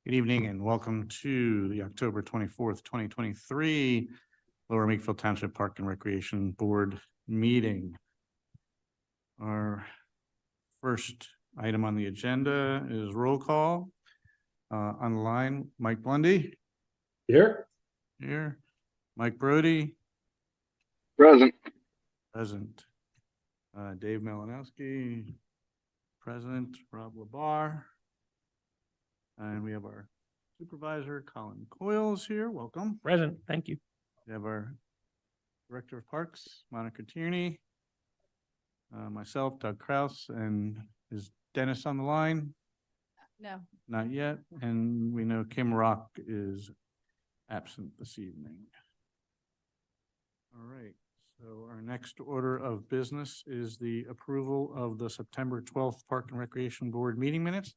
Good evening and welcome to the October 24th, 2023 Lower Makefield Township Park and Recreation Board meeting. Our first item on the agenda is roll call. On the line, Mike Blundy. Here. Here. Mike Brody. Present. Present. Dave Malinowski. Present. Rob Labar. And we have our supervisor, Colin Coyles here. Welcome. Present. Thank you. We have our Director of Parks, Monica Tierney. Myself, Doug Kraus, and is Dennis on the line? No. Not yet. And we know Kim Rock is absent this evening. All right. So our next order of business is the approval of the September 12th Park and Recreation Board meeting minutes.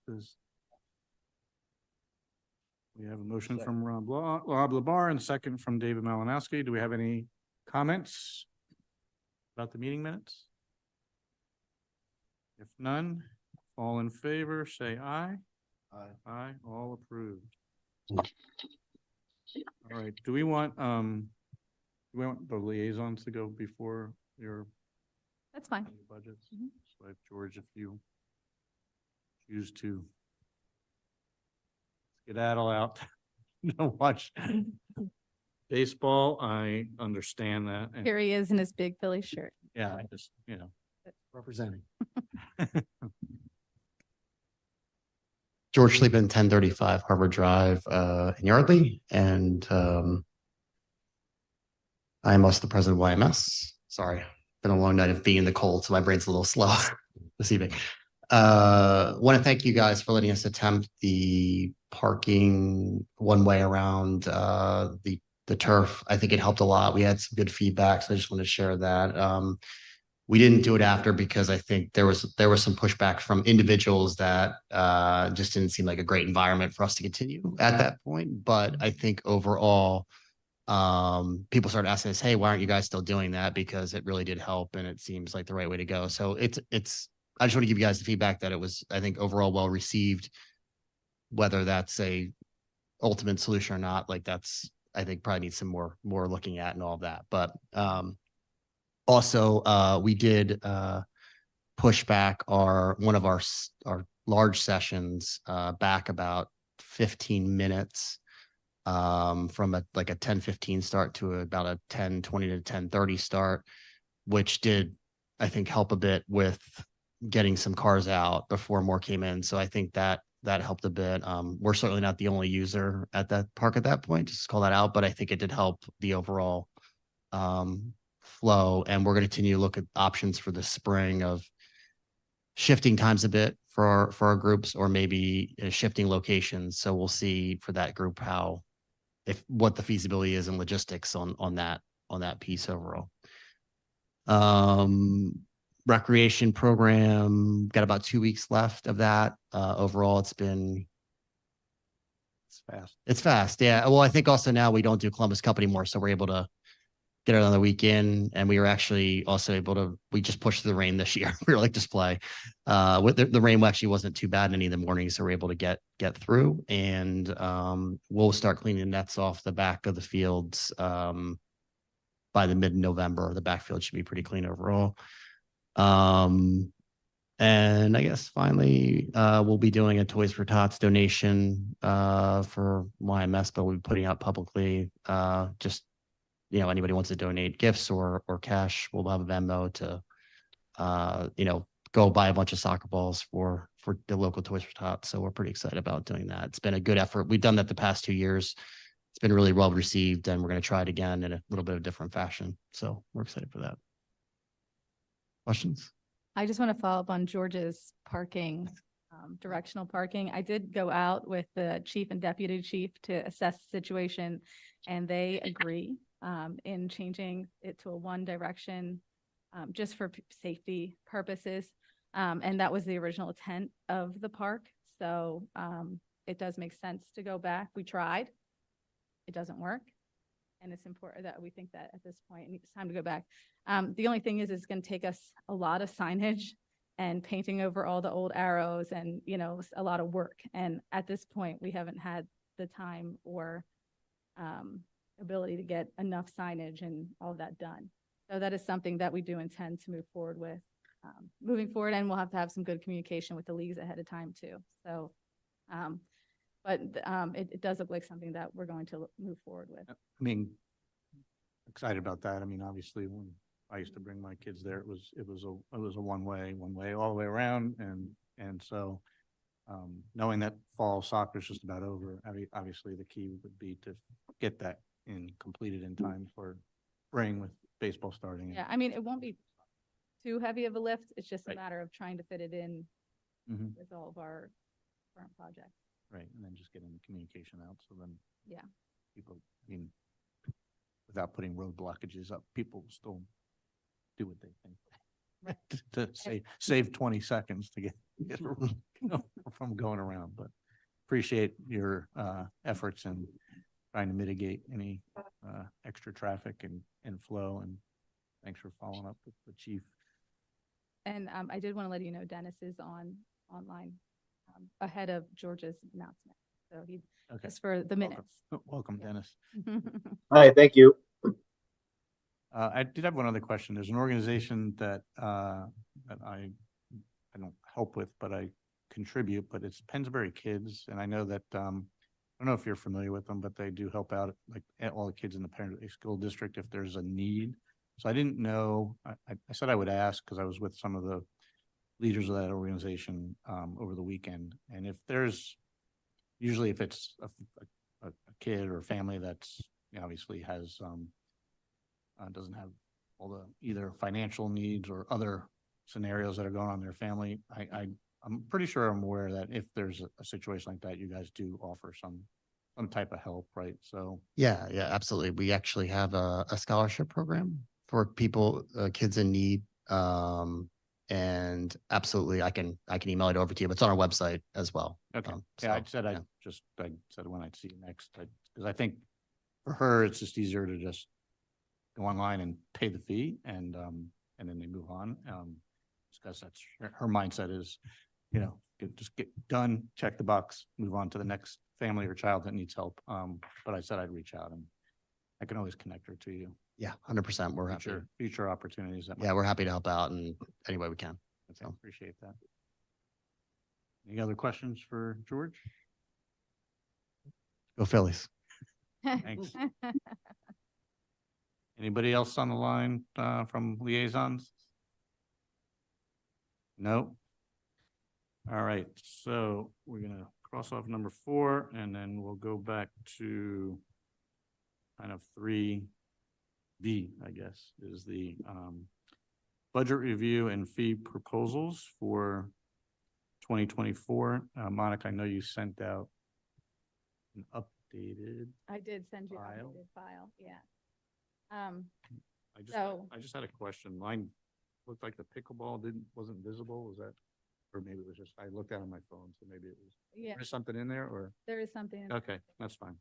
We have a motion from Rob Labar and second from David Malinowski. Do we have any comments about the meeting minutes? If none, all in favor, say aye. Aye. Aye, all approved. All right, do we want the liaisons to go before your That's fine. budgets? Mhm. So George, if you choose to skedaddle out, watch baseball, I understand that. And Here he is in his big Philly shirt. yeah, I just, representing. George Sleepin, 1035 Harbor Drive in Yardley, and I'm also the president of YMS. Sorry, been a long night of being in the cold, so my brain's a little slow this evening. Want to thank you guys for letting us attempt the parking one way around the turf. I think it helped a lot. We had some good feedback, so I just want to share that. We didn't do it after because I think there was some pushback from individuals that just didn't seem like a great environment for us to continue at that point. But I think overall, people started asking us, hey, why aren't you guys still doing that? Because it really did help and it seems like the right way to go. So I just want to give you guys the feedback that it was, I think, overall well received. Whether that's a ultimate solution or not, like that's, I think, probably needs some more looking at and all of that. But also, we did push back one of our large sessions back about 15 minutes from a 10:15 start to about a 10:20 to 10:30 start, which did, I think, help a bit with getting some cars out before more came in. So I think that helped a bit. We're certainly not the only user at that park at that point, just to call that out, but I think it did help the overall flow. And we're going to continue to look at options for the spring of shifting times a bit for our groups, or maybe shifting locations. So we'll see for that group what the feasibility is and logistics on that piece overall. Recreation program, got about 2 weeks left of that. Overall, it's fast. It's fast. Yeah. Well, I think also now we don't do Columbus Cup anymore. So we're able to get it on the weekend. And we were actually also able to, we just pushed the rain this year. We were like, just play. With the rain actually wasn't too bad in any of the mornings. So we're able to get through, and we'll start cleaning the nets off the back of the fields by the mid-November. The backfield should be pretty clean overall. And I guess finally, we'll be doing a Toys for Tots donation for YMS, but we'll be putting out publicly. Just, anybody wants to donate gifts or cash, we'll have a Venmo to, go buy a bunch of soccer balls for the local Toys for Tots. So we're pretty excited about doing that. It's been a good effort. We've done that the past 2 years. It's been really well received, and we're going to try it again in a little bit of a different fashion. So we're excited for that. Questions? I just want to follow up on George's parking, directional parking. I did go out with the chief and deputy chief to assess the situation, and they agree in changing it to a one direction just for safety purposes. And that was the original intent of the park. So it does make sense to go back. We tried. It doesn't work. And it's important that we think that at this point, it's time to go back. The only thing is it's going to take us a lot of signage and painting over all the old arrows and, a lot of work. And at this point, we haven't had the time or ability to get enough signage and all of that done. So that is something that we do intend to move forward with moving forward, and we'll have to have some good communication with the leagues ahead of time too. So, it does look like something that we're going to move forward with. I mean, excited about that. I mean, obviously, when I used to bring my kids there, it was a one way all the way around, and so knowing that fall soccer is just about over, obviously the key would be to get that completed in time for spring with baseball starting. Yeah, I mean, it won't be too heavy of a lift. It's just a Right. matter of trying to fit it in Mhm. with all of our current projects. Right, and then just getting the communication out, so then. Yeah. People, I mean, without putting road blockages up, people still do what they think. To save 20 seconds to get from going around, but appreciate your efforts in trying to mitigate any extra traffic and flow, and thanks for following up with the chief. And I did want to let you know Dennis is online ahead of George's announcement. So he, Okay. just for the minutes. Welcome, Dennis. Hi, thank you. I did have one other question. There's an organization that that I don't help with, but I contribute, but it's Pennsbury Kids, and I know that I don't know if you're familiar with them, but they do help out like all the kids in the Pennsbury school district if there's a need. So I didn't know. I said I would ask because I was with some of the leaders of that organization over the weekend, and if there's usually if it's a kid or a family that's obviously has doesn't have all the either financial needs or other scenarios that are going on in their family, I'm pretty sure I'm aware that if there's a situation like that, you guys do offer some type of help, right? So Yeah, absolutely. We actually have a scholarship program for people, kids in need. And absolutely, I can email it over to you, but it's on our website as well. okay, So, I said I said when I'd see you next, because I think for her it's just easier to just go online and pay the fee and then they move on. Because that's her mindset is, just get done, check the box, move on to the next family or child that needs help. But I said I'd reach out and I can always connect her to you. Yeah, 100%. We're happy. Future opportunities. Yeah, we're happy to help out in any way we can. Okay, appreciate that. Any other questions for George? Go Phillies. Thanks. Anybody else on the line from liaisons? No. All right, so we're gonna cross off number 4 and then we'll go back to kind of 3B, I guess, is the budget review and fee proposals for 2024. Monica, I know you sent out an updated. I did send you an File. updated file, yeah. I just had a question. Mine looked like the pickleball wasn't visible. Was that, or maybe it was just, I looked at it on my phone, so maybe it was, Yeah, there's something in there or, there is something. okay, that's fine.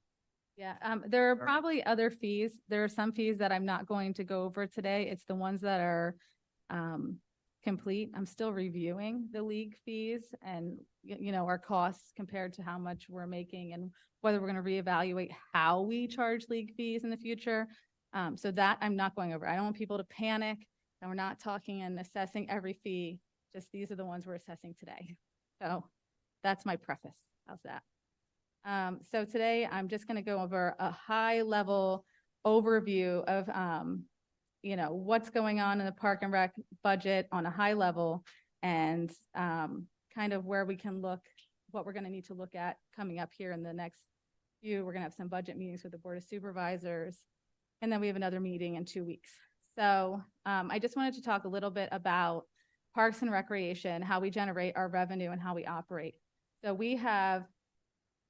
Yeah, there are right. probably other fees. There are some fees that I'm not going to go over today. It's the ones that are complete. I'm still reviewing the league fees and, our costs compared to how much we're making and whether we're going to reevaluate how we charge league fees in the future. So that I'm not going over. I don't want people to panic and we're not talking and assessing every fee. Just these are the ones we're assessing today. So that's my preface. How's that? So today I'm just going to go over a high level overview of, what's going on in the Park and Rec budget on a high level and kind of where we can look, what we're going to need to look at coming up here in the next few. We're going to have some budget meetings with the Board of Supervisors, and then we have another meeting in 2 weeks. So I just wanted to talk a little bit about Parks and Recreation, how we generate our revenue and how we operate. So we have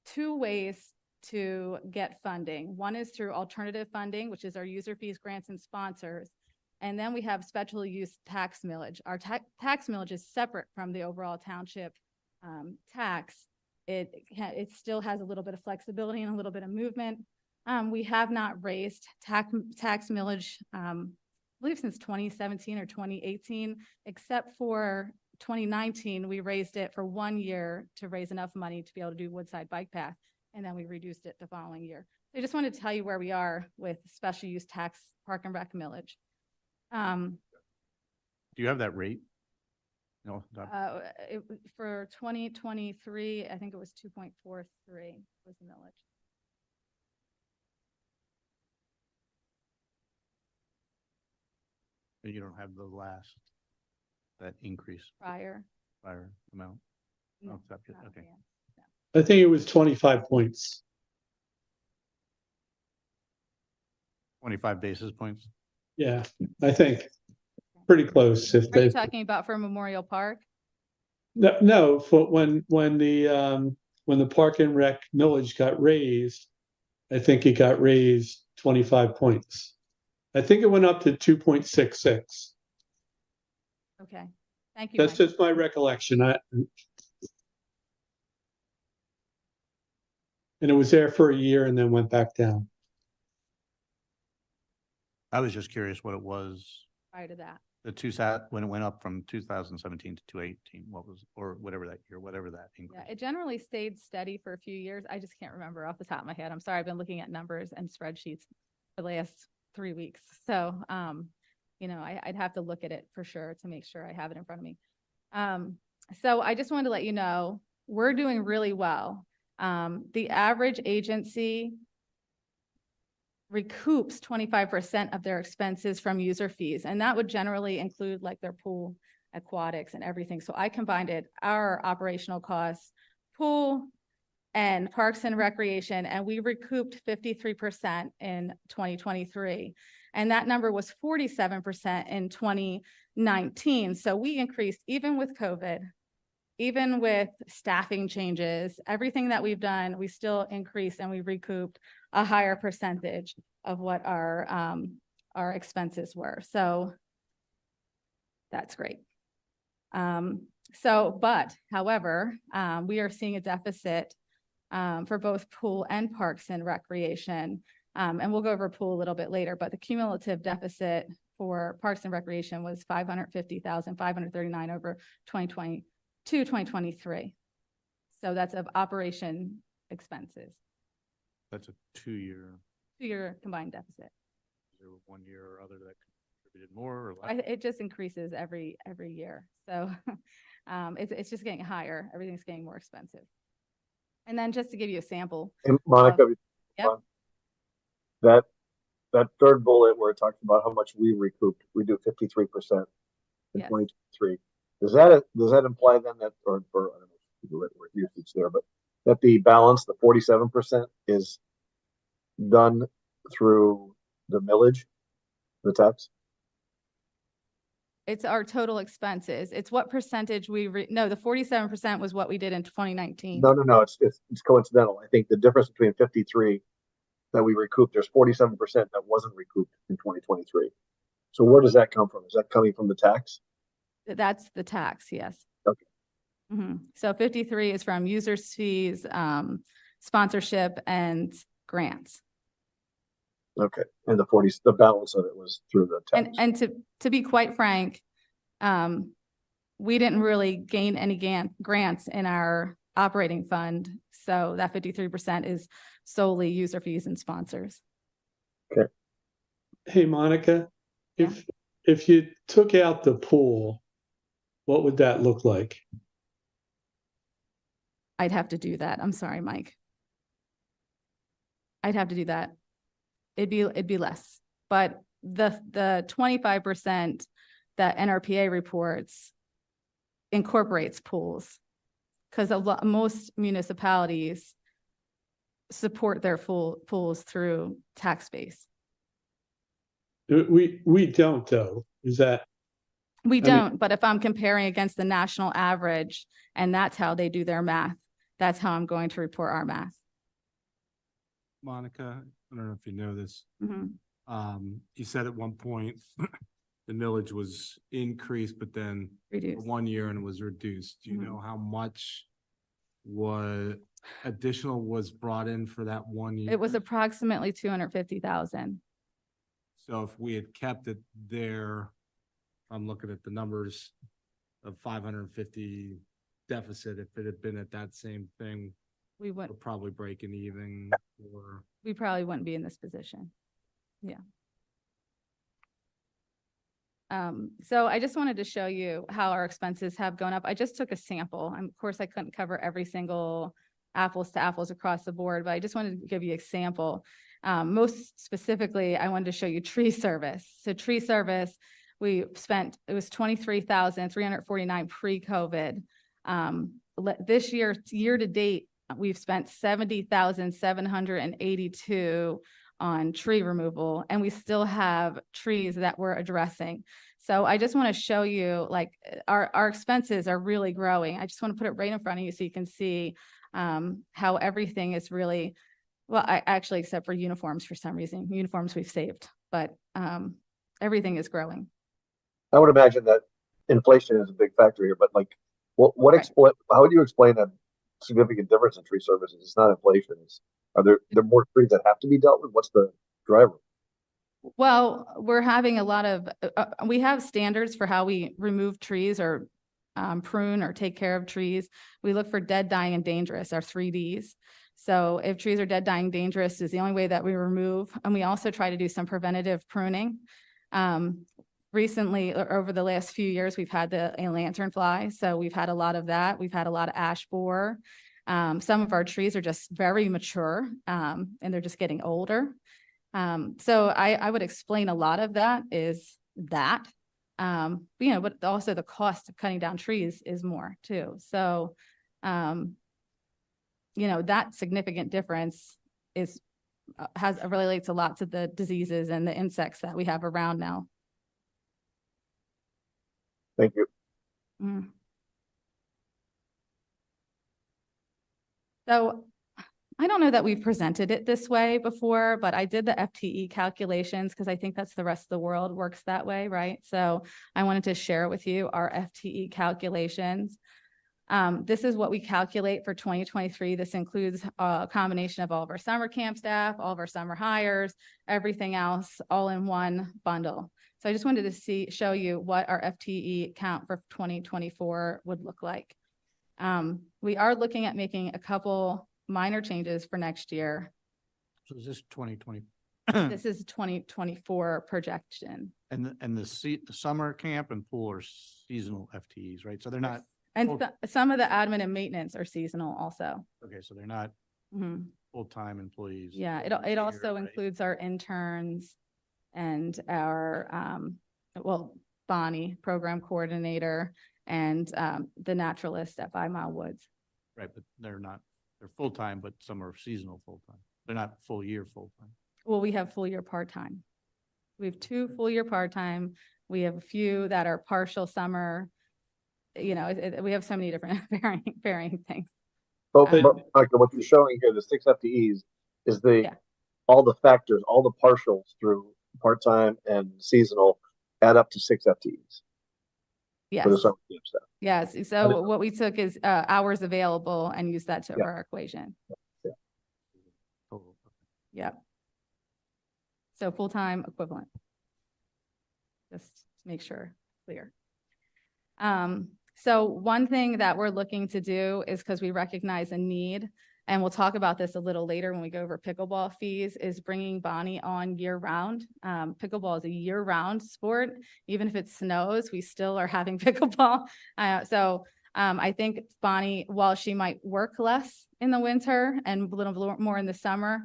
2 ways to get funding. One is through alternative funding, which is our user fees, grants, and sponsors. And then we have special use tax millage. Our tax millage is separate from the overall township tax. It still has a little bit of flexibility and a little bit of movement. We have not raised tax millage, I believe since 2017 or 2018, except for 2019, we raised it for 1 year to raise enough money to be able to do Woodside Bike Path. And then we reduced it the following year. So I just wanted to tell you where we are with special use tax park and rec millage. Do you have that rate? No, For 2023, I think it was 2.43 was the millage. you don't have that increase Prior. amount? No, Oh, that's good. not Okay. yet. I think it was 25 points. 25 basis points? Yeah, I think pretty close. If Are you they, talking about for Memorial Park? no, for when the park and rec millage got raised, I think it got raised 25 points. I think it went up to 2.66. Okay, thank you. That's Mike. just my recollection. And it was there for a year and then went back down. I was just curious what it was, Prior to that. when it went up from 2017 to 2018, or whatever that year, whatever that increase. Yeah, it generally stayed steady for a few years. I just can't remember off the top of my head. I'm sorry, I've been looking at numbers and spreadsheets for the last 3 weeks. So, I'd have to look at it for sure to make sure I have it in front of me. So I just wanted to let you know, we're doing really well. The average agency recoups 25% of their expenses from user fees, and that would generally include like their pool, aquatics, and everything. So I combined our operational costs, pool and parks and recreation, and we recouped 53% in 2023. And that number was 47% in 2019. So we increased even with COVID, even with staffing changes, everything that we've done, we still increased and we recouped a higher percentage of what our expenses were. So that's great. However, we are seeing a deficit for both pool and parks and recreation. And we'll go over pool a little bit later, but the cumulative deficit for parks and recreation was $550,539 over 2020 to 2023. So that's of operation expenses. That's a 2-year, 2-year combined deficit. is there 1 year or other that contributed more or less? It just increases every year. So it's just getting higher. Everything's getting more expensive. And then just to give you a sample. And Monica, Yep. that third bullet where it talks about how much we recouped, we do 53% in Yes. 2023. Does that imply then that, or I don't know if the right word usage there, but that the balance, the 47%, is done through the millage, the tax? It's our total expenses. It's what percentage no, the 47% was what we did in 2019. No, it's coincidental. I think the difference between 53 that we recouped, there's 47% that wasn't recouped in 2023. So where does that come from? Is that coming from the tax? That's the tax, yes. Okay. So 53 is from users fees, sponsorship, and grants. Okay, and the balance of it was through the tax. And to be quite frank, we didn't really gain any grants in our operating fund. So that 53% is solely user fees and sponsors. Okay. Hey, Monica, Yeah. if you took out the pool, what would that look like? I'd have to do that. I'm sorry, Mike. I'd have to do that. It'd be less, but the 25% that NRPA reports incorporates pools, because most municipalities support their pools through tax base. We don't though. Is that? We don't, but if I'm comparing against the national average and that's how they do their math, that's how I'm going to report our math. Monica, I don't know if you know this. Mhm. You said at one point the millage was increased, but then for Reduced. 1 year and it was reduced. Do you know how much additional was brought in for that 1 year? It was approximately 250,000. So if we had kept it there, I'm looking at the numbers, a 550 deficit. If it had been at that same thing, We we're would, probably breaking even or. we probably wouldn't be in this position. Yeah. So I just wanted to show you how our expenses have gone up. I just took a sample. Of course, I couldn't cover every single apples to apples across the board, but I just wanted to give you a sample. Most specifically, I wanted to show you tree service. So tree service, we spent, it was 23,349 pre-COVID. This year to date, we've spent 70,782 on tree removal, and we still have trees that we're addressing. So I just want to show you, like, our expenses are really growing. I just want to put it right in front of you so you can see how everything is really, well, actually, except for uniforms for some reason. Uniforms we've saved, but everything is growing. I would imagine that inflation is a big factor here, but like, what Right. how would you explain a significant difference in tree services? It's not inflation. Are there more trees that have to be dealt with? What's the driver? Well, we're having a lot of, we have standards for how we remove trees or prune or take care of trees. We look for dead, dying, and dangerous, our 3Ds. So if trees are dead, dying, dangerous is the only way that we remove. And we also try to do some preventative pruning. Recently, or over the last few years, we've had the lanternfly. So we've had a lot of that. We've had a lot of ash borer. Some of our trees are just very mature and they're just getting older. So I would explain a lot of that is that, but also the cost of cutting down trees is more too. So, that significant difference is, relates a lot to the diseases and the insects that we have around now. Thank you. Mm. So I don't know that we've presented it this way before, but I did the FTE calculations because I think that's the rest of the world works that way, right? So I wanted to share with you our FTE calculations. This is what we calculate for 2023. This includes a combination of all of our summer camp staff, all of our summer hires, everything else, all in one bundle. So I just wanted to show you what our FTE count for 2024 would look like. We are looking at making a couple minor changes for next year. So is this 2020? This is 2024 projection. And the summer camp and pool are seasonal FTEs, right? So they're not, And full- some of the admin and maintenance are seasonal also. okay, so they're not Mhm. full-time employees. Yeah, for it this also year, right? includes our interns and our, Bonnie, program coordinator, and the naturalist at 5 Mile Woods. Right, but they're full-time, but some are seasonal full-time. They're not full year full-time. Well, we have full year part-time. We have 2 full year part-time. We have a few that are partial summer. We have so many different varying things. But But- Michael, what you're showing here, the 6 FTEs, is Yeah. all the factors, all the partials through part-time and seasonal add up to 6 FTEs Yes, for the summer camp staff. yes. So what we took is hours available and used that to Yeah. our equation. Total. Yep. So full-time equivalent. Just to make sure clear. So one thing that we're looking to do is, because we recognize a need, and we'll talk about this a little later when we go over pickleball fees, is bringing Bonnie on year round. Pickleball is a year round sport. Even if it snows, we still are having pickleball. I think Bonnie, while she might work less in the winter and a little more in the summer,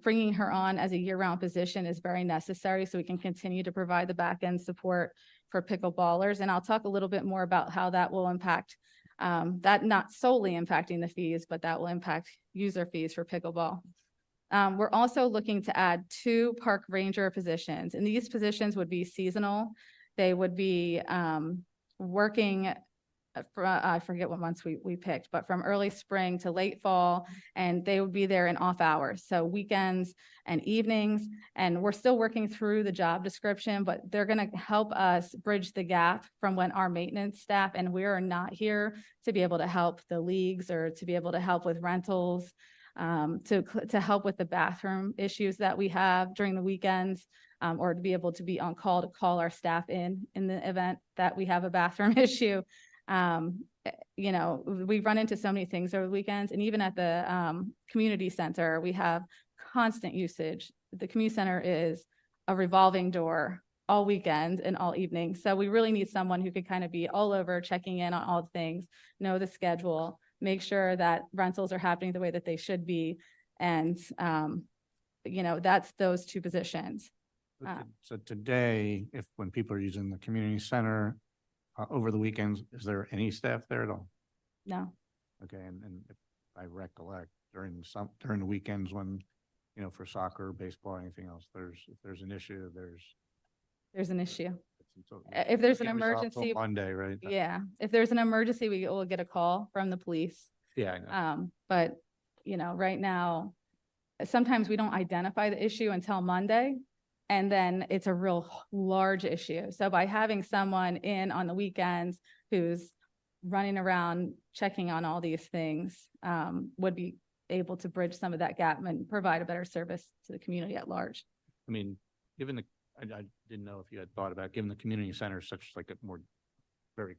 bringing her on as a year-round position is very necessary so we can continue to provide the back-end support for pickleballers. And I'll talk a little bit more about how that will impact, that not solely impacting the fees, but that will impact user fees for pickleball. We're also looking to add 2 park ranger positions, and these positions would be seasonal. They would be working I forget what months we picked, but from early spring to late fall, and they would be there in off hours. So weekends and evenings, and we're still working through the job description, but they're going to help us bridge the gap from when our maintenance staff and we are not here to be able to help the leagues or to be able to help with rentals, to help with the bathroom issues that we have during the weekends. or to be able to be on call to call our staff in the event that we have a bathroom issue. You know, we run into so many things over the weekends, and even at the community center, we have constant usage. The community center is a revolving door all weekend and all evening. So we really need someone who could kind of be all over, checking in on all the things, know the schedule, make sure that rentals are happening the way that they should be. And, you know, that's those two positions. So today, when people are using the community center over the weekends, is there any staff there at all? No, Okay, and if I recollect, during the weekends when, you know, for soccer, baseball, or anything else, if there's an issue, there's an issue. so- If there's an Can't resolve till emergency, Monday, right? yeah, if there's an emergency, we will get a call from the police. Yeah, I know. But, you know, right now, sometimes we don't identify the issue until Monday, and then it's a real large issue. So by having someone in on the weekends who's running around checking on all these things, would be able to bridge some of that gap and provide a better service to the community at large. I mean, given I didn't know if you had thought about giving the community center such like a more very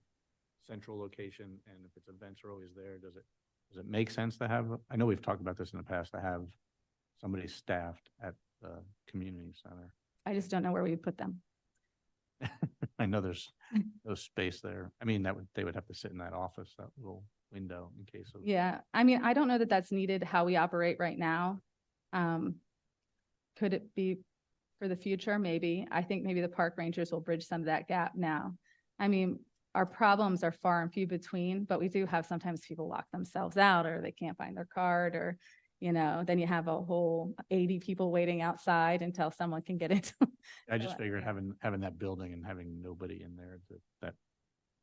central location, and if its events are always there, does it make sense to have, I know we've talked about this in the past, to have somebody staffed at the community center? I just don't know where we would put them. I know there's no space there. I mean, they would have to sit in that office, that little window in case of. Yeah, I mean, I don't know that that's needed how we operate right now. Could it be for the future? Maybe. I think maybe the park rangers will bridge some of that gap now. I mean, our problems are far and few between, but we do have sometimes people lock themselves out, or they can't find their card, or, you know, then you have a whole 80 people waiting outside until someone can get into. I just figured having that building and having nobody in there that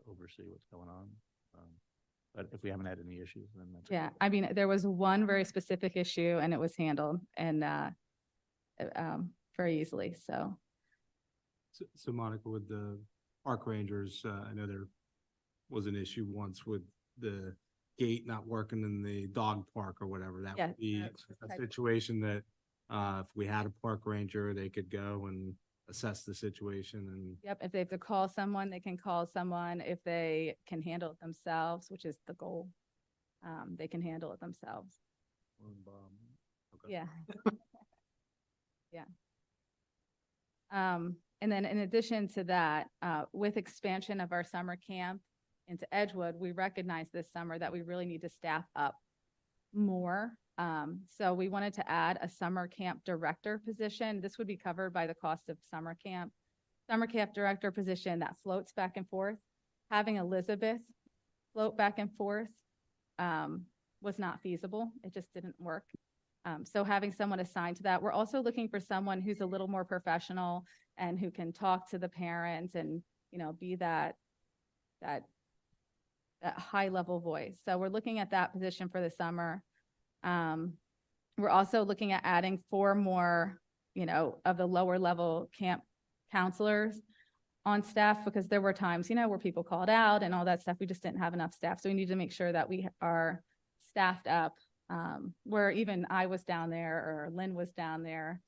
oversee what's going on. But if we haven't had any issues, then that's. Yeah, I mean, there was one very specific issue and it was handled and very easily. So So Monica, with the park rangers, I know there was an issue once with the gate not working in the dog park or whatever. That Yeah, would be that's- a situation that if we had a park ranger, they could go and assess the situation and. yep, if they have to call someone, they can call someone. If they can handle it themselves, which is the goal, they can handle it themselves. Okay. Yeah. Yeah. And then in addition to that, with expansion of our summer camp into Edgewood, we recognize this summer that we really need to staff up more. So we wanted to add a summer camp director position. This would be covered by the cost of summer camp. Summer camp director position that floats back and forth. Having Elizabeth float back and forth was not feasible. It just didn't work. So having someone assigned to that, we're also looking for someone who's a little more professional and who can talk to the parents and, you know, be that high level voice. So we're looking at that position for the summer. We're also looking at adding 4 more, you know, of the lower level camp counselors on staff, because there were times, you know, where people called out and all that stuff. We just didn't have enough staff. So we need to make sure that we are staffed up, where even I was down there or Lynn was down there,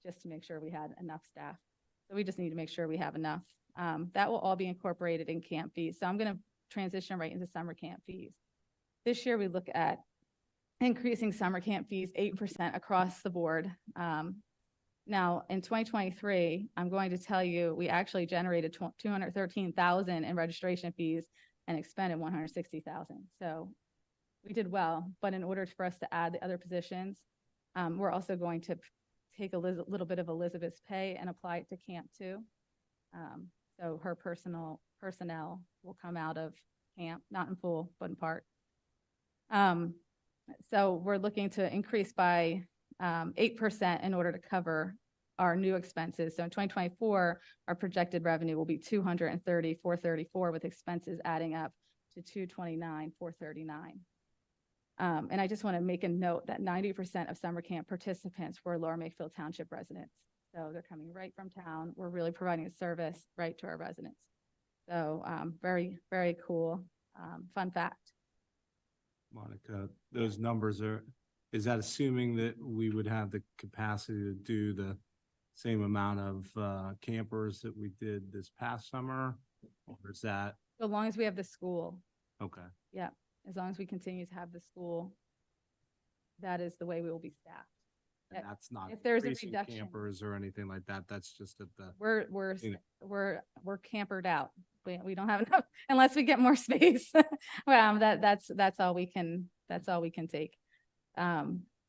just to make sure we had enough staff. So we just need to make sure we have enough. That will all be incorporated in camp fees. So I'm going to transition right into summer camp fees. This year we look at increasing summer camp fees 8% across the board. Now in 2023, I'm going to tell you, we actually generated $213,000 in registration fees and expended $160,000. So we did well, but in order for us to add the other positions, we're also going to take a little bit of Elizabeth's pay and apply it to camp too. So her personnel will come out of camp, not in full, but in part. So we're looking to increase by 8% in order to cover our new expenses. So in 2024, our projected revenue will be $230,434, with expenses adding up to $229,439. And I just want to make a note that 90% of summer camp participants were Lower Makefield Township residents. So they're coming right from town. We're really providing a service right to our residents. So very, very cool. Fun fact. Monica, those numbers is that assuming that we would have the capacity to do the same amount of campers that we did this past summer? Or is that, So long as we have the school, okay, as long as we continue to have the school, that is the way we will be staffed. and that's not If there's a increasing reduction. campers or anything like that, that's just at the, We're You we're campered out. We don't have enough unless we get more space. Well, that's all we can take.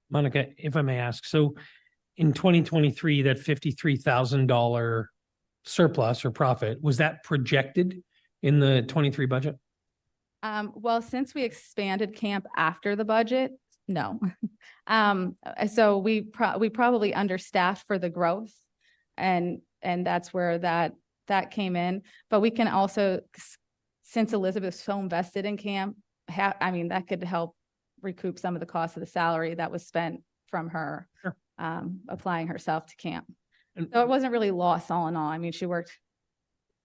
Monica, if I may ask, so in 2023, that $53,000 surplus or profit, was that projected in the 23 budget? Well, since we expanded camp after the budget, no. So we probably understaffed for the growth and that's where that came in. But we can also, since Elizabeth's so invested in camp, that could help recoup some of the cost of the salary that was spent from her Sure. applying herself to camp. And So it wasn't really lost all in all. I mean, she worked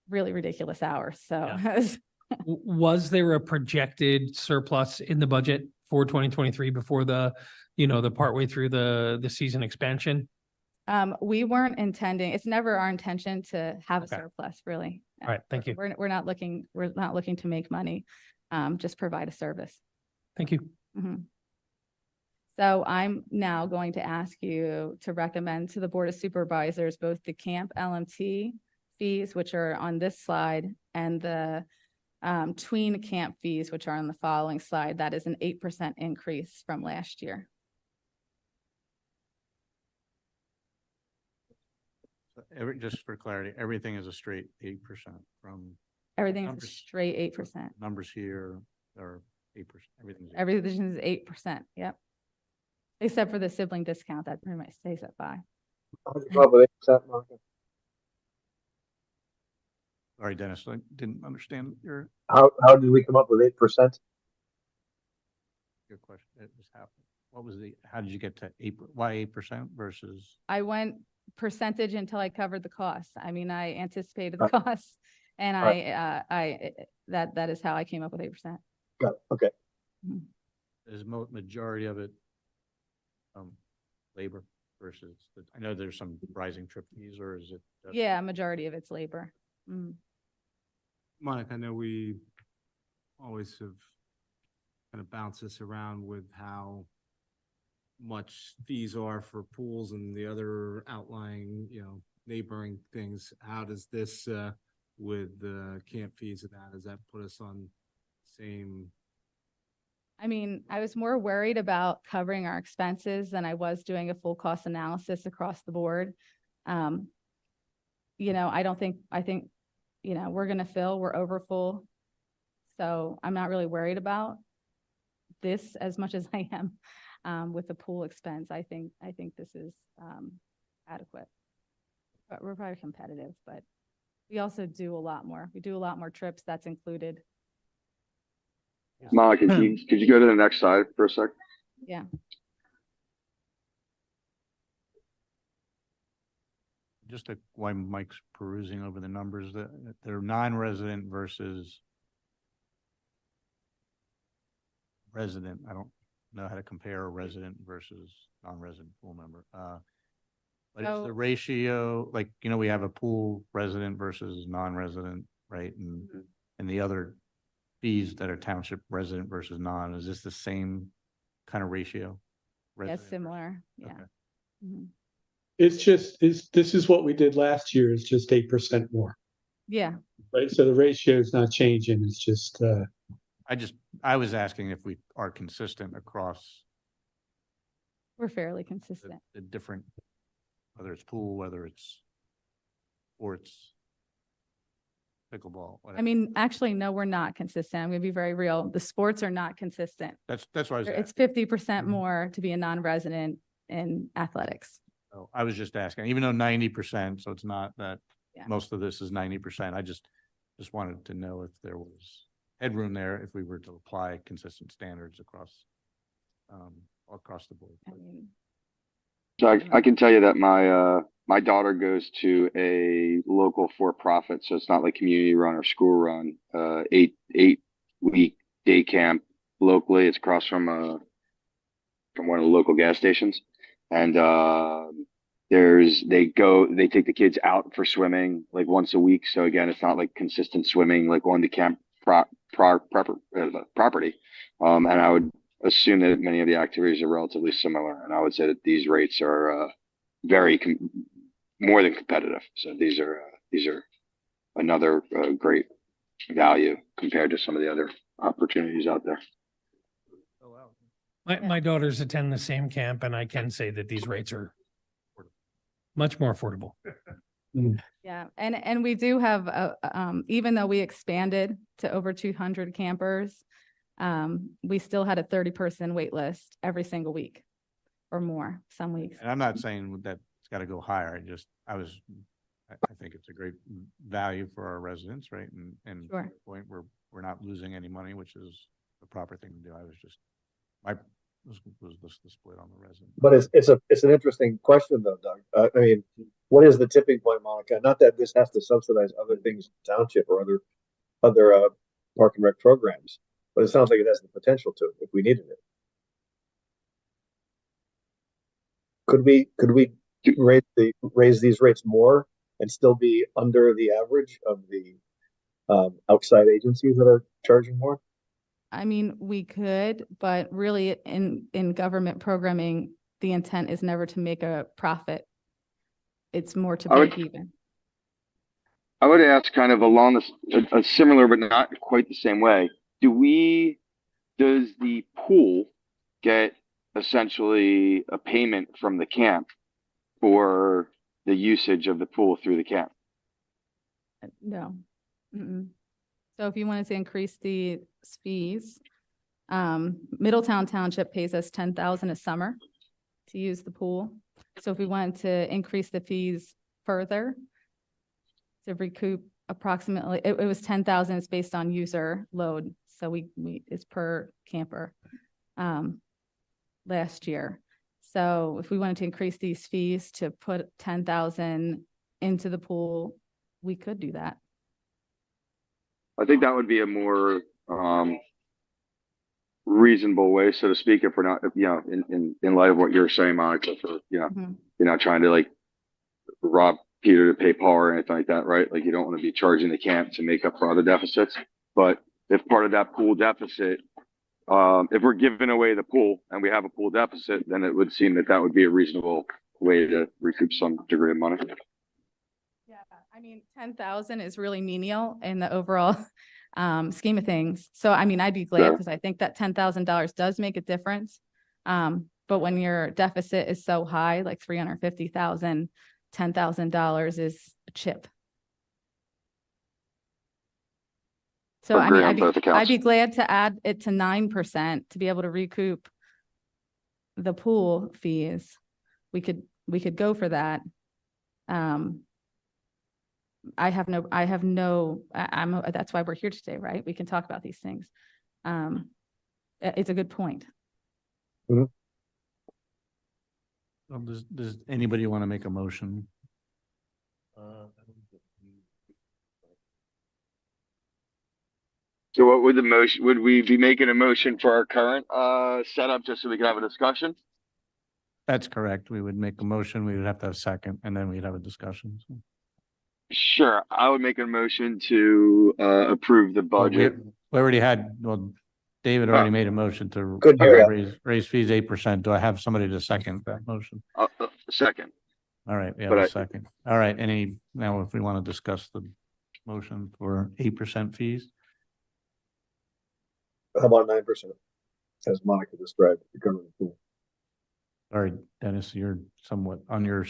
really ridiculous hours, so. Was there a projected surplus in the budget for 2023 before the partway through the season expansion? We weren't intending, it's never our intention to have a Okay. surplus, really. All right, thank you. We're not looking to make money, just provide a service. Thank you. Mhm. So I'm now going to ask you to recommend to the Board of Supervisors, both the camp LMT fees, which are on this slide, and the tween camp fees, which are on the following slide. That is an 8% increase from last year. So just for clarity, everything is a straight 8% from Everything's a Numbers. straight 8%. numbers here are 8%. Everything's 8%. Everything is 8%, yep. Except for the sibling discount, that pretty much stays at 5. How did you come up with 8%, Monica? Sorry, Dennis, I didn't understand your How did we come up with 8%? question. It just happened. What was how did you get to 8? Why 8% versus? I went percentage until I covered the costs. I mean, I anticipated the Right. costs and Right. that is how I came up with 8%. Got it, okay. Is majority of it labor versus, I know there's some rising trip fees, or is it? just- Yeah, majority of it's labor. Mm. Monica, I know we always have kind of bounced this around with how much fees are for pools and the other outlying, neighboring things. How does this, with the camp fees and that, does that put us on same? I mean, I was more worried about covering our expenses than I was doing a full cost analysis across the board. I think, we're gonna fill, we're over full. So I'm not really worried about this as much as I am with the pool expense. I think this is adequate. But we're probably competitive, but we also do a lot more. We do a lot more trips, that's included. Monica, could you go to the next slide for a sec? Yeah. Just while Mike's perusing over the numbers, that they're non-resident versus resident. I don't know how to compare a resident versus non-resident pool member. But it's the So- ratio, like, we have a pool resident versus non-resident, right? And the other fees that are township resident versus non, is this the same kind of ratio? Yeah, Resident similar, yeah. Okay. Mhm. This is what we did last year, it's just 8% more, Yeah, right? So the ratio is not changing, it's just, I was asking if we are consistent across we're fairly the consistent. the different, whether it's pool, whether it's sports, pickleball, I whatever. mean, actually, no, we're not consistent. I'm gonna be very real. The sports are not consistent. That's what I was It's asking. 50% Mhm. more to be a non-resident in athletics. So I was just asking, even though 90%, so it's not that Yeah. most of this is 90%. I just wanted to know if there was headroom there, if we were to apply consistent standards across the board. I mean, So I can tell you that my daughter goes to a local for-profit, so it's not like community run or school run, 8-week day camp locally. It's across from one of the local gas stations. And they take the kids out for swimming like once a week. So again, it's not like consistent swimming, like on the camp property. And I would assume that many of the activities are relatively similar. And I would say that these rates are, more than competitive. So these are another great value compared to some of the other opportunities out there. My daughters attend the same camp and I can say that these rates are much more affordable. Yeah, and we do have, even though we expanded to over 200 campers, we still had a 30-person wait list every single week or more, some weeks. And I'm not saying that it's got to go higher. I think it's a great value for our residents, right? And Sure. to the point where we're not losing any money, which is the proper thing to do. Was the split on the resident. But it's an interesting question though, Doug. I mean, what is the tipping point, Monica? Not that this has to subsidize other things in the township or other park and rec programs, but it sounds like it has the potential to if we needed it. Could we raise these rates more and still be under the average of the outside agencies that are charging more? I mean, we could, but really in government programming, the intent is never to make a profit. It's more to break even. I would ask kind of along this, a similar but not quite the same way. Does the pool get essentially a payment from the camp for the usage of the pool through the camp? No. Mm-mm. So if you wanted to increase the fees, Middletown Township pays us $10,000 a summer to use the pool. So if we wanted to increase the fees further to recoup approximately, it was $10,000. It's based on user load. So it's per camper last year. So if we wanted to increase these fees to put $10,000 into the pool, we could do that. I think that would be a more reasonable way, so to speak, if we're not, in light of what you're saying, Monica, for, Mhm. you're not trying to like rob Peter to pay Paul or anything like that, right? Like you don't want to be charging the camp to make up for other deficits. But if part of that pool deficit, if we're giving away the pool and we have a pool deficit, then it would seem that would be a reasonable way to recoup some degree of money. Yeah, I mean, 10,000 is really menial in the overall scheme of things. So, I mean, I'd be glad because I think that $10,000 does make a difference. But when your deficit is so high, like 350,000, $10,000 is a chip. So, I mean, I'd be glad to add it to 9% to be able to recoup the pool fees. We could go for that. That's why we're here today, right? We can talk about these things. It's a good point. Mm-hmm. Does anybody want to make a motion? So what would the motion, would we be making a motion for our current setup just so we can have a discussion? That's correct. We would make a motion. We would have to have a second and then we'd have a discussion. So. Sure. I would make a motion to approve the budget. We already had, David already made a motion to raise fees 8%. Do I have somebody to second that motion? Second. All right, we have a second. All right, now if we want to discuss the motion for 8% fees? How about 9%, as Monica described, the government pool? Sorry, Dennis, you're somewhat on your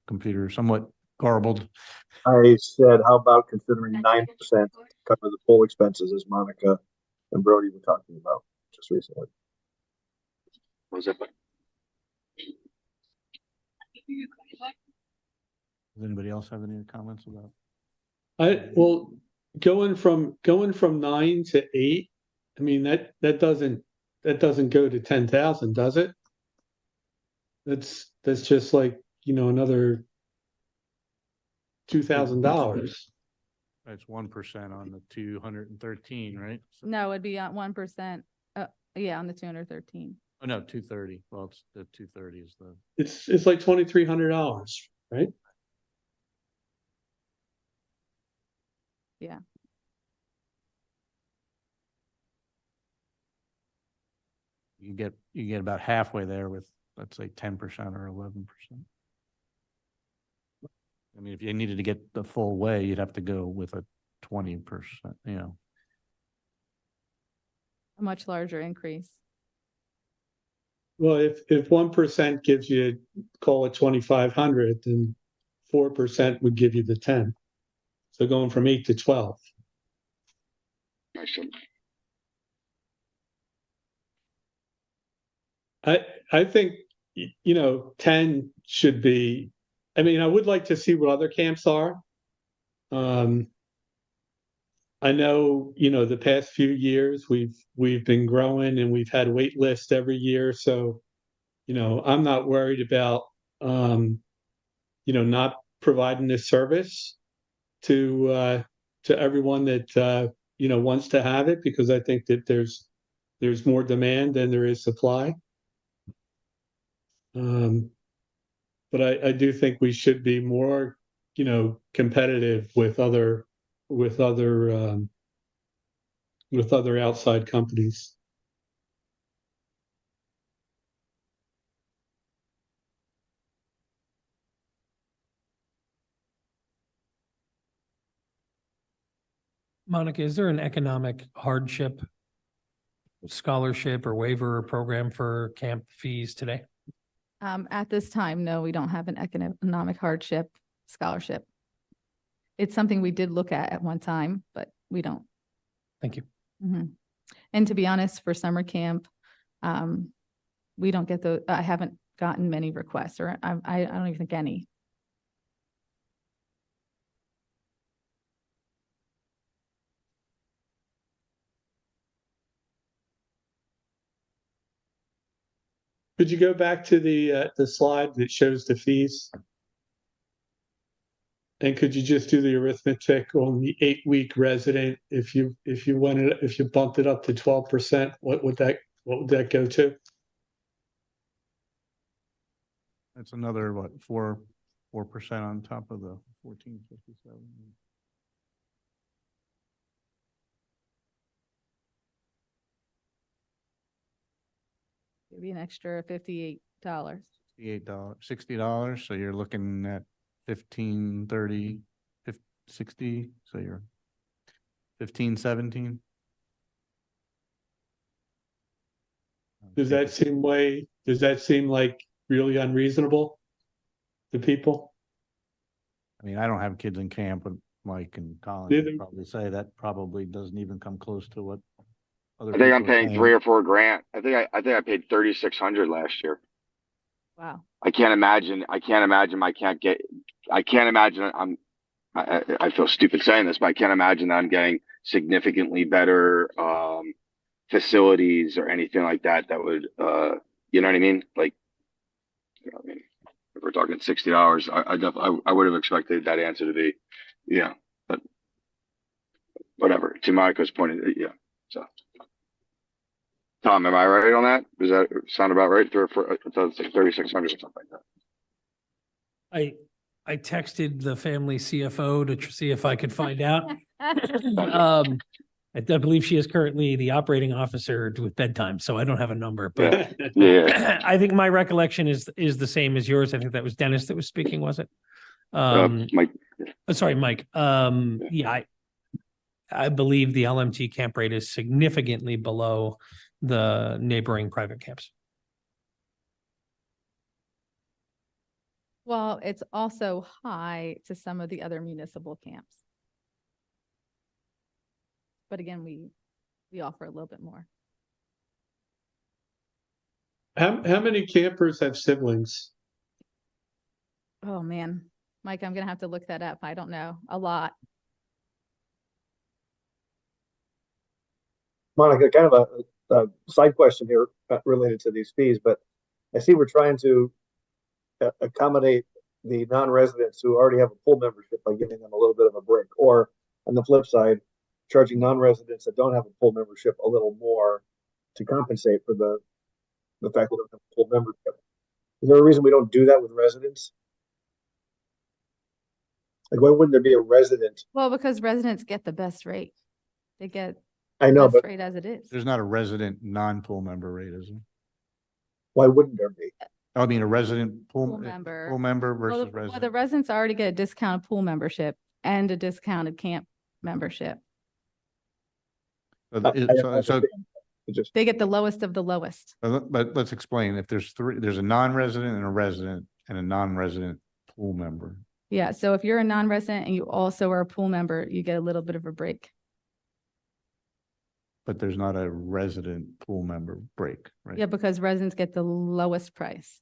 computer, somewhat garbled. I said, how about considering 9% to cover the pool expenses, as Monica and Brody were talking about just recently? What was that? Does anybody else have any comments about? Going from 9 to 8, I mean, that doesn't go to 10,000, does it? That's just like, another $2,000. That's 1% on the 213, right? No, it'd be at 1%. Yeah, on the 213. Oh, no, 230. Well, it's the 230 is the, It's like $2,300, right? Yeah. you get about halfway there with, let's say, 10% or 11%. I mean, if you needed to get the full way, you'd have to go with a 20%, you know. A much larger increase. Well, if 1% gives you, call it 2,500, then 4% would give you the 10. So going from 8 to 12. I should- I think, 10 should be, I mean, I would like to see what other camps are. I know, the past few years we've been growing and we've had wait lists every year. So, I'm not worried about, not providing this service to everyone that, wants to have it, because I think that there's more demand than there is supply. But I do think we should be more, competitive with other outside companies. Monica, is there an economic hardship scholarship or waiver or program for camp fees today? At this time, no, we don't have an economic hardship scholarship. It's something we did look at one time, but we don't. Thank you. Mhm. And to be honest, for summer camp, we don't get I haven't gotten many requests, or I don't even think any. Could you go back to the slide that shows the fees? And could you just do the arithmetic on the 8-week resident? If you bumped it up to 12%, what would that go to? That's another, what, 4% on top of the 1457. Maybe an extra $58. $60, so you're looking at 15, 30, 50, 60, so you're 15, 17. Does that seem like really unreasonable to people? I mean, I don't have kids in camp, but Mike and Colin Neither. would probably say that probably doesn't even come close to what other I think I'm people are paying 3 or 4 grand. I think I paid 3,600 last year. Wow. I can't imagine I can't imagine I feel stupid saying this, but I can't imagine that I'm getting significantly better facilities or anything like that would you know what I mean? Like, I mean, if we're talking $60, I would have expected that answer to be, yeah, but whatever. To Monica's point, yeah. So Tom, am I right on that? Does that sound about right? I thought it's like 3,600 or something like that. I texted the family CFO to see if I could find out. I believe she is currently the operating officer with bedtime, so I don't have a number, but Yeah. I think my recollection is the same as yours. I think that was Dennis that was speaking, was it? Mike. Sorry, Mike. Yeah, I believe the LMT camp rate is significantly below the neighboring private camps. Well, it's also high to some of the other municipal camps. But again, we offer a little bit more. How many campers have siblings? Oh, man. Mike, I'm gonna have to look that up. I don't know. A lot. Monica, kind of a side question here related to these fees, but I see we're trying to accommodate the non-residents who already have a full membership by giving them a little bit of a break, or on the flip side, charging non-residents that don't have a full membership a little more to compensate for the the fact that we don't have full members. Is there a reason we don't do that with residents? Like, why wouldn't there be a resident? Well, because residents get the best rate. They get I the know, best but rate as it is. There's not a resident non-pool member rate, is there? why wouldn't there be? I mean, a resident Pool member. pool member Well, versus the resident. residents already get a discounted pool membership and a discounted camp membership. So I it- so- understand. It just, They get the lowest of the lowest. But let's explain, if there's three, there's a non-resident and a resident and a non-resident pool member. Yeah, so if you're a non-resident and you also are a pool member, you get a little bit of a break. But there's not a resident pool member break, right? Yeah, because residents get the lowest price.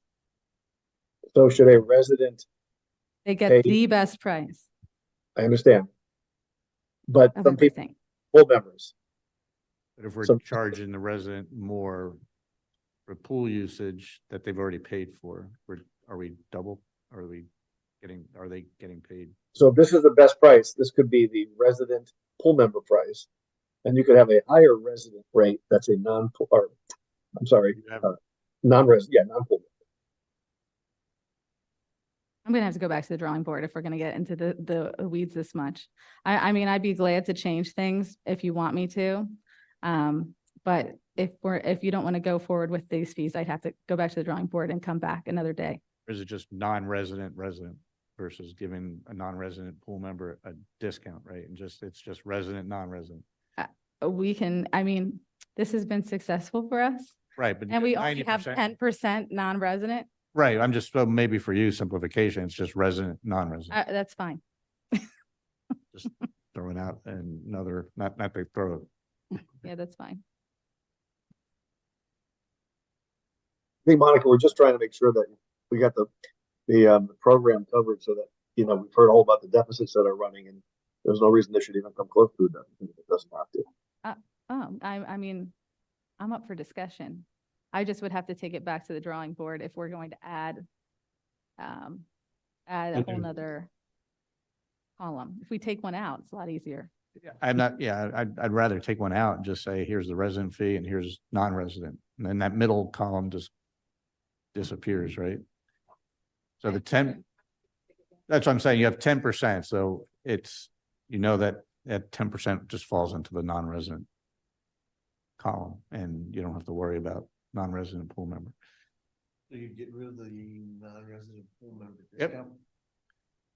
so should a resident, They get Hey. the best price I understand. But of some people, everything. full members, But if we're So- charging the resident more for pool usage that they've already paid for, are we double? Are they getting paid? so if this is the best price, this could be the resident pool member price. And you could have a higher resident rate that's a non-pool, or, I'm sorry, You have- non-resident, yeah, non-pool. I'm gonna have to go back to the drawing board if we're gonna get into the weeds this much. I mean, I'd be glad to change things if you want me to. But if you don't want to go forward with these fees, I'd have to go back to the drawing board and come back another day. Or is it just non-resident resident versus giving a non-resident pool member a discount, right? And it's just resident, non-resident. We can, I mean, this has been successful for us Right, but and we only have 90%. 10% non-resident. Right, I'm just, so maybe for you, simplification, it's just resident, non-resident, That's fine. just throwing out another, not to throw. Yeah, that's fine. I think, Monica, we're just trying to make sure that we got the program covered so that, we've heard all about the deficits that are running, and there's no reason this should even come close to a deficit if it doesn't have to. I mean, I'm up for discussion. I just would have to take it back to the drawing board if we're going to add a Okay. whole nother column. If we take one out, it's a lot easier. I'd rather take one out and just say, here's the resident fee and here's non-resident. And then that middle column just disappears, right? So the 10, that's what I'm saying. You have 10%. So it's, that 10% just falls into the non-resident column and you don't have to worry about non-resident pool member. So you get rid of the non-resident pool member Yep. discount?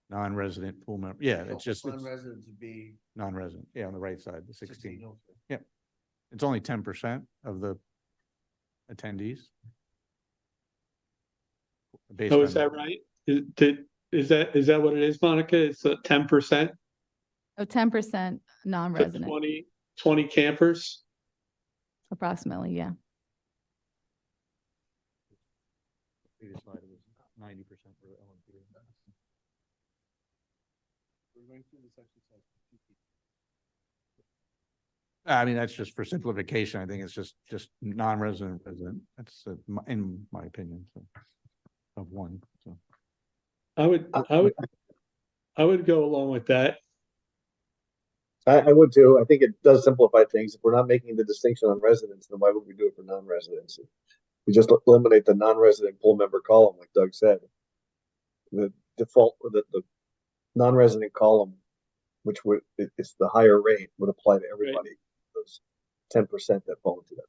Non-resident pool member. Yeah, it's just, it's Non-resident to be non-resident. Yeah, on the right side, the 16. 16. Okay. It's only 10% of the attendees. Based Oh, is on- that right? Is that what it is, Monica? It's 10%? Oh, 10% non-resident, 20 campers? approximately, yeah. Previous slide, it was 90% for LMP. I mean, that's just for simplification. I think it's just non-resident resident. That's in my opinion, so, of one, so. I would go along with that. I would too. I think it does simplify things. If we're not making the distinction on residents, then why would we do it for non-residents? We just eliminate the non-resident pool member column, like Doug said. The default, or the non-resident column, which it's the higher rate, would apply to everybody. Those 10% that fall into that.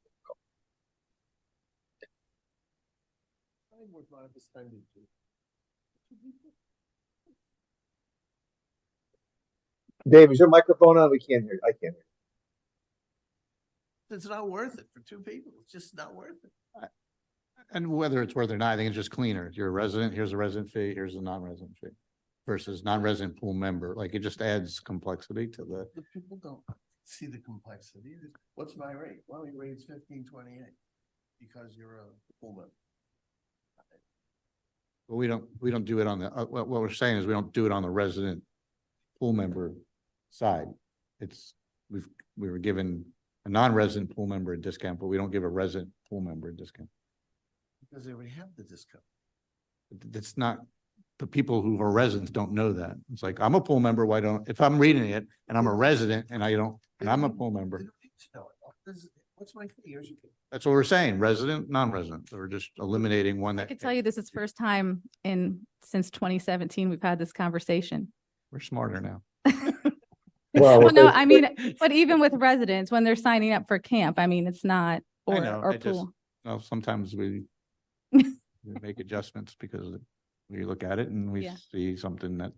Dave, is your microphone on? We can't hear you. I can't hear It's not worth it for two people. It's just not worth it. And whether it's worth it or not, I think it's just cleaner. If you're a resident, here's a resident fee, here's a non-resident fee. Versus non-resident pool member, like it just adds complexity to the. The people don't see the complexity. What's my rate? Well, your rate's 15.28 because you're a pool member. But we don't do it on the, what we're saying is we don't do it on the resident pool member side. We were given a non-resident pool member a discount, but we don't give a resident pool member a discount. Because they already have the discount. That's not, the people who are residents don't know that. It's like, I'm a pool member, if I'm reading it and I'm a resident and and I'm a pool member. They don't need to know it. What's my fee? Here's your fee. That's what we're saying, resident, non-resident. So we're just eliminating one I that. could tell you this is first time since 2017, we've had this conversation. We're smarter now. Well, Well, no, if- I mean, but even with residents, when they're signing up for camp, I mean, it's not, I know, or I just- pool. Well, sometimes we make adjustments because we look at it and we Yeah. see something that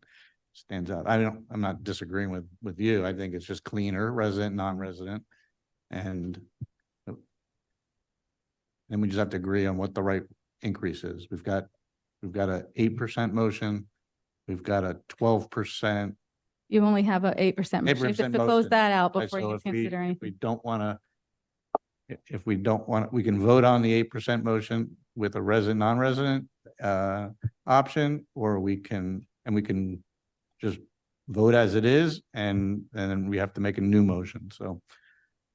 stands out. I'm not disagreeing with you. I think it's just cleaner, resident, non-resident. And we just have to agree on what the right increase is. We've got a 8% motion. We've got a 12%. You only have a 8% motion. You have 8% to close motion. that out Right, before so you if we- consider If we anything. don't want to, we can vote on the 8% motion with a resident, non-resident option, or we can just vote as it is, and then we have to make a new motion. So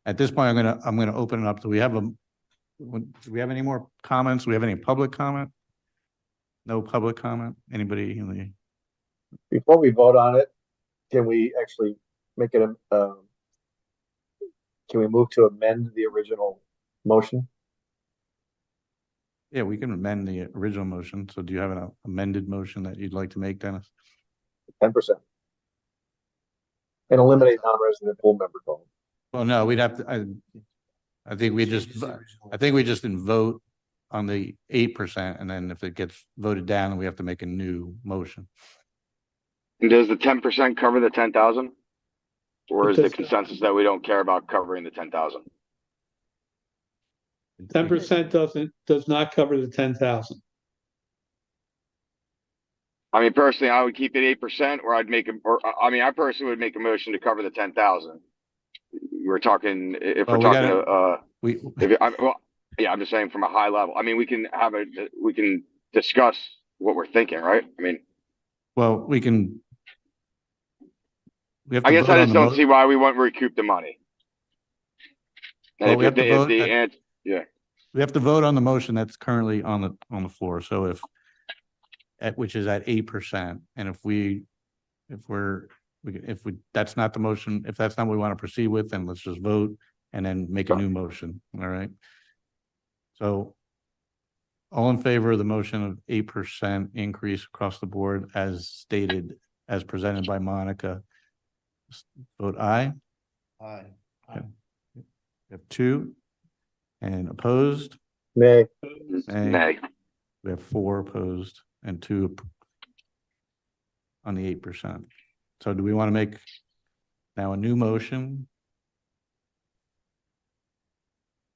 at this point, I'm gonna open it up. Do we have any more comments? Do we have any public comment? No public comment? Anybody in the? Before we vote on it, can we actually make it can we move to amend the original motion? Yeah, we can amend the original motion. So do you have an amended motion that you'd like to make, Dennis? 10%. And eliminate non-resident pool member total. Well, no, we'd have to, I think we just, Changes the original. I think we just didn't vote on the 8%, and then if it gets voted down, we have to make a new motion. And does the 10% cover the 10,000? Or It is the does- consensus that we don't care about covering the 10,000? 10% does not cover the 10,000. I mean, personally, I would keep it 8%, or I personally would make a motion to cover the 10,000. We're talking, if Well, we're we talking, gotta- We, yeah, I'm just saying from a high level. I mean, we can discuss what we're thinking, right? I mean, well, we can. We have I to guess vote I on just the don't see why we won't recoup the money. Well, And we have to vote yeah, We have to vote on the motion that's currently on the floor. So which is at 8%, and that's not the motion, if that's not what we want to proceed with, then let's just vote and then make a new motion. All right. So all in favor of the motion of 8% increase across the board as stated, as presented by Monica, vote aye. Aye. We have 2, and opposed, Nay. nay. we have 4 opposed and 2 on the 8%. So do we want to make now a new motion?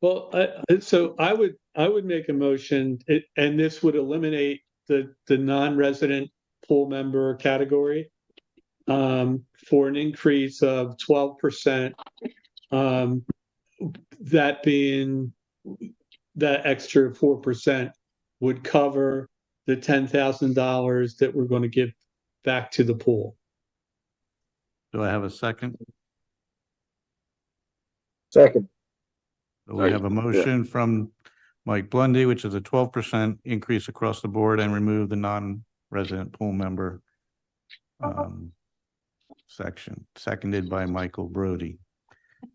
Well, so I would make a motion, and this would eliminate the non-resident pool member category for an increase of 12%. That being that extra 4% would cover the $10,000 that we're going to give back to the pool. Do I have a second? Second. So we have a motion from Mike Blundy, which is a 12% increase across the board and remove the non-resident pool member section, seconded by Michael Brody.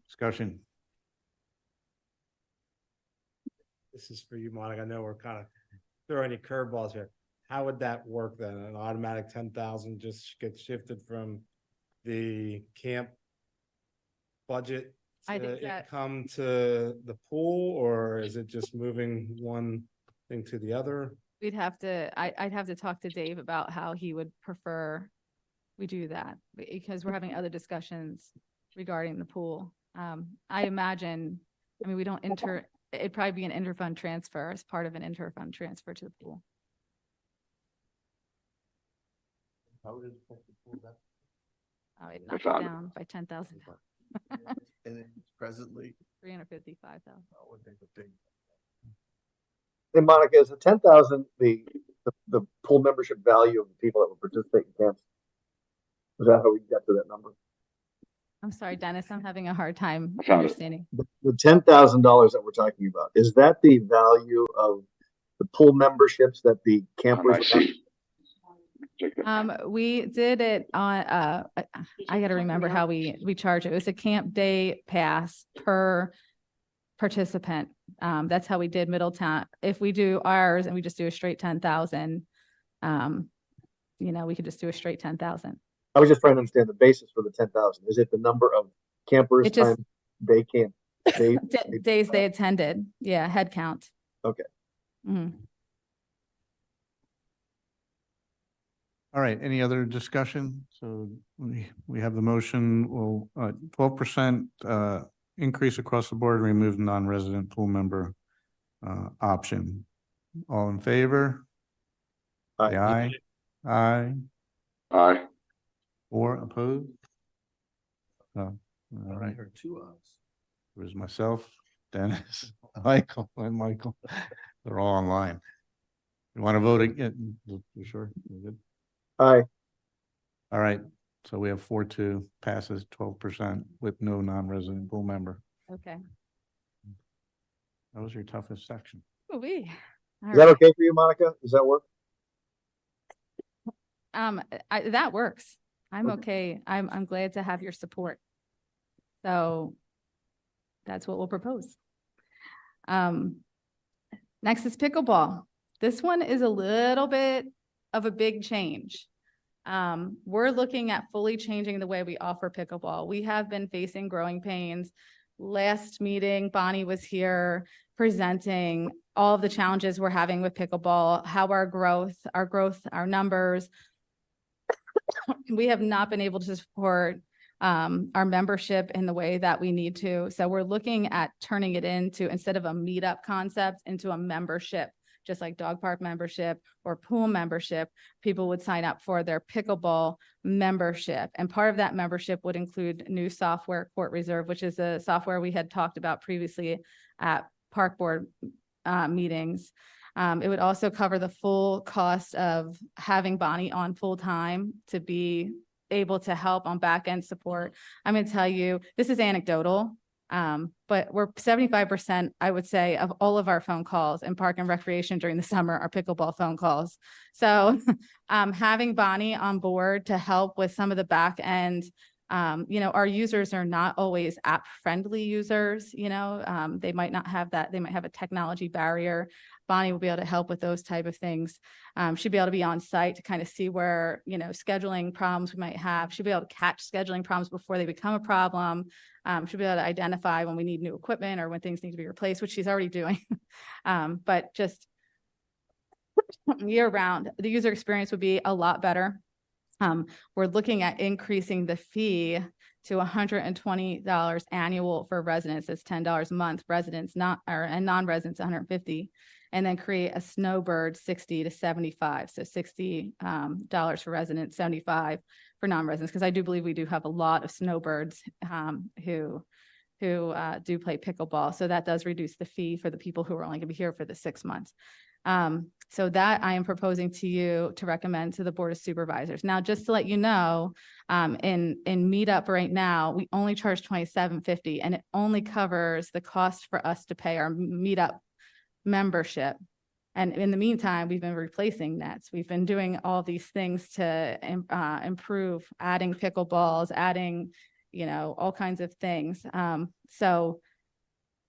Discussion. This is for you, Monica. I know we're kind of throwing you curveballs here. How would that work then? An automatic 10,000 just gets shifted from the camp budget I think to that- come to the pool, or is it just moving one thing to the other? I'd have to talk to Dave about how he would prefer we do that, because we're having other discussions regarding the pool. I imagine, we don't it'd probably be an interfund transfer as part of an interfund transfer to the pool. How would it affect the pool? It knocked it found it. down by 10,000, And then presently, 355,000. I would think a big. Hey, Monica, is the 10,000 the pool membership value of the people that will participate in camps? Is that how we get to that number? I'm sorry, Dennis, I'm having a hard time I found it. understanding. The $10,000 that we're talking about, is that the value of the pool memberships that the I campers? see. We did it on, I gotta remember how we charge it. It was a camp day pass per participant. That's how we did Middletown. If we do ours and we just do a straight 10,000, we could just do a straight 10,000. I was just trying to understand the basis for the 10,000. Is it the number of campers It just- times day camp? Days they attended. Yeah. Head count. Okay. Mhm. All right, any other discussion? So we have the motion, well, 12% increase across the board, remove non-resident pool member option. All in favor? Aye. Say aye. Aye. Aye. Or opposed? No. All I right, heard two odds. it was myself, Dennis, Michael, and Michael. They're all online. You want to vote again? You sure? You good? Aye. All right, so we have 4-2 passes 12% with no non-resident pool member. Okay. That was your toughest section. Ooh-wee. All Is that right. okay for you, Monica? Does that work? That works. I'm Okay. okay. I'm glad to have your support. So that's what we'll propose. Next is pickleball. This one is a little bit of a big change. We're looking at fully changing the way we offer pickleball. We have been facing growing pains. Last meeting, Bonnie was here presenting all of the challenges we're having with pickleball, how our numbers. We have not been able to support our membership in the way that we need to. So we're looking at turning it into, instead of a meetup concept, into a membership, just like dog park membership or pool membership. People would sign up for their pickleball membership. And part of that membership would include new software, Court Reserve, which is a software we had talked about previously at park board meetings. It would also cover the full cost of having Bonnie on full time to be able to help on back end support. I'm going to tell you, this is anecdotal, but we're 75%, I would say, of all of our phone calls in park and recreation during the summer are pickleball phone calls. So having Bonnie on board to help with some of the back end, our users are not always app friendly users, they might not have that. They might have a technology barrier. Bonnie will be able to help with those type of things. She'll be able to be on site to kind of see where, scheduling problems we might have. She'll be able to catch scheduling problems before they become a problem. She'll be able to identify when we need new equipment or when things need to be replaced, which she's already doing. But just year round, the user experience would be a lot better. We're looking at increasing the fee to $120 annual for residents. It's $10 a month. Residents and non-residents $150, and then create a snowbird 60 to 75. So $60 for residents, 75 for non-residents, because I do believe we do have a lot of snowbirds who do play pickleball. So that does reduce the fee for the people who are only going to be here for the 6 months. So that I am proposing to you to recommend to the Board of Supervisors. Now, just to let you know, in Meetup right now, we only charge $27.50, and it only covers the cost for us to pay our Meetup membership. And in the meantime, we've been replacing nets. We've been doing all these things to improve, adding pickleballs, adding, all kinds of things. So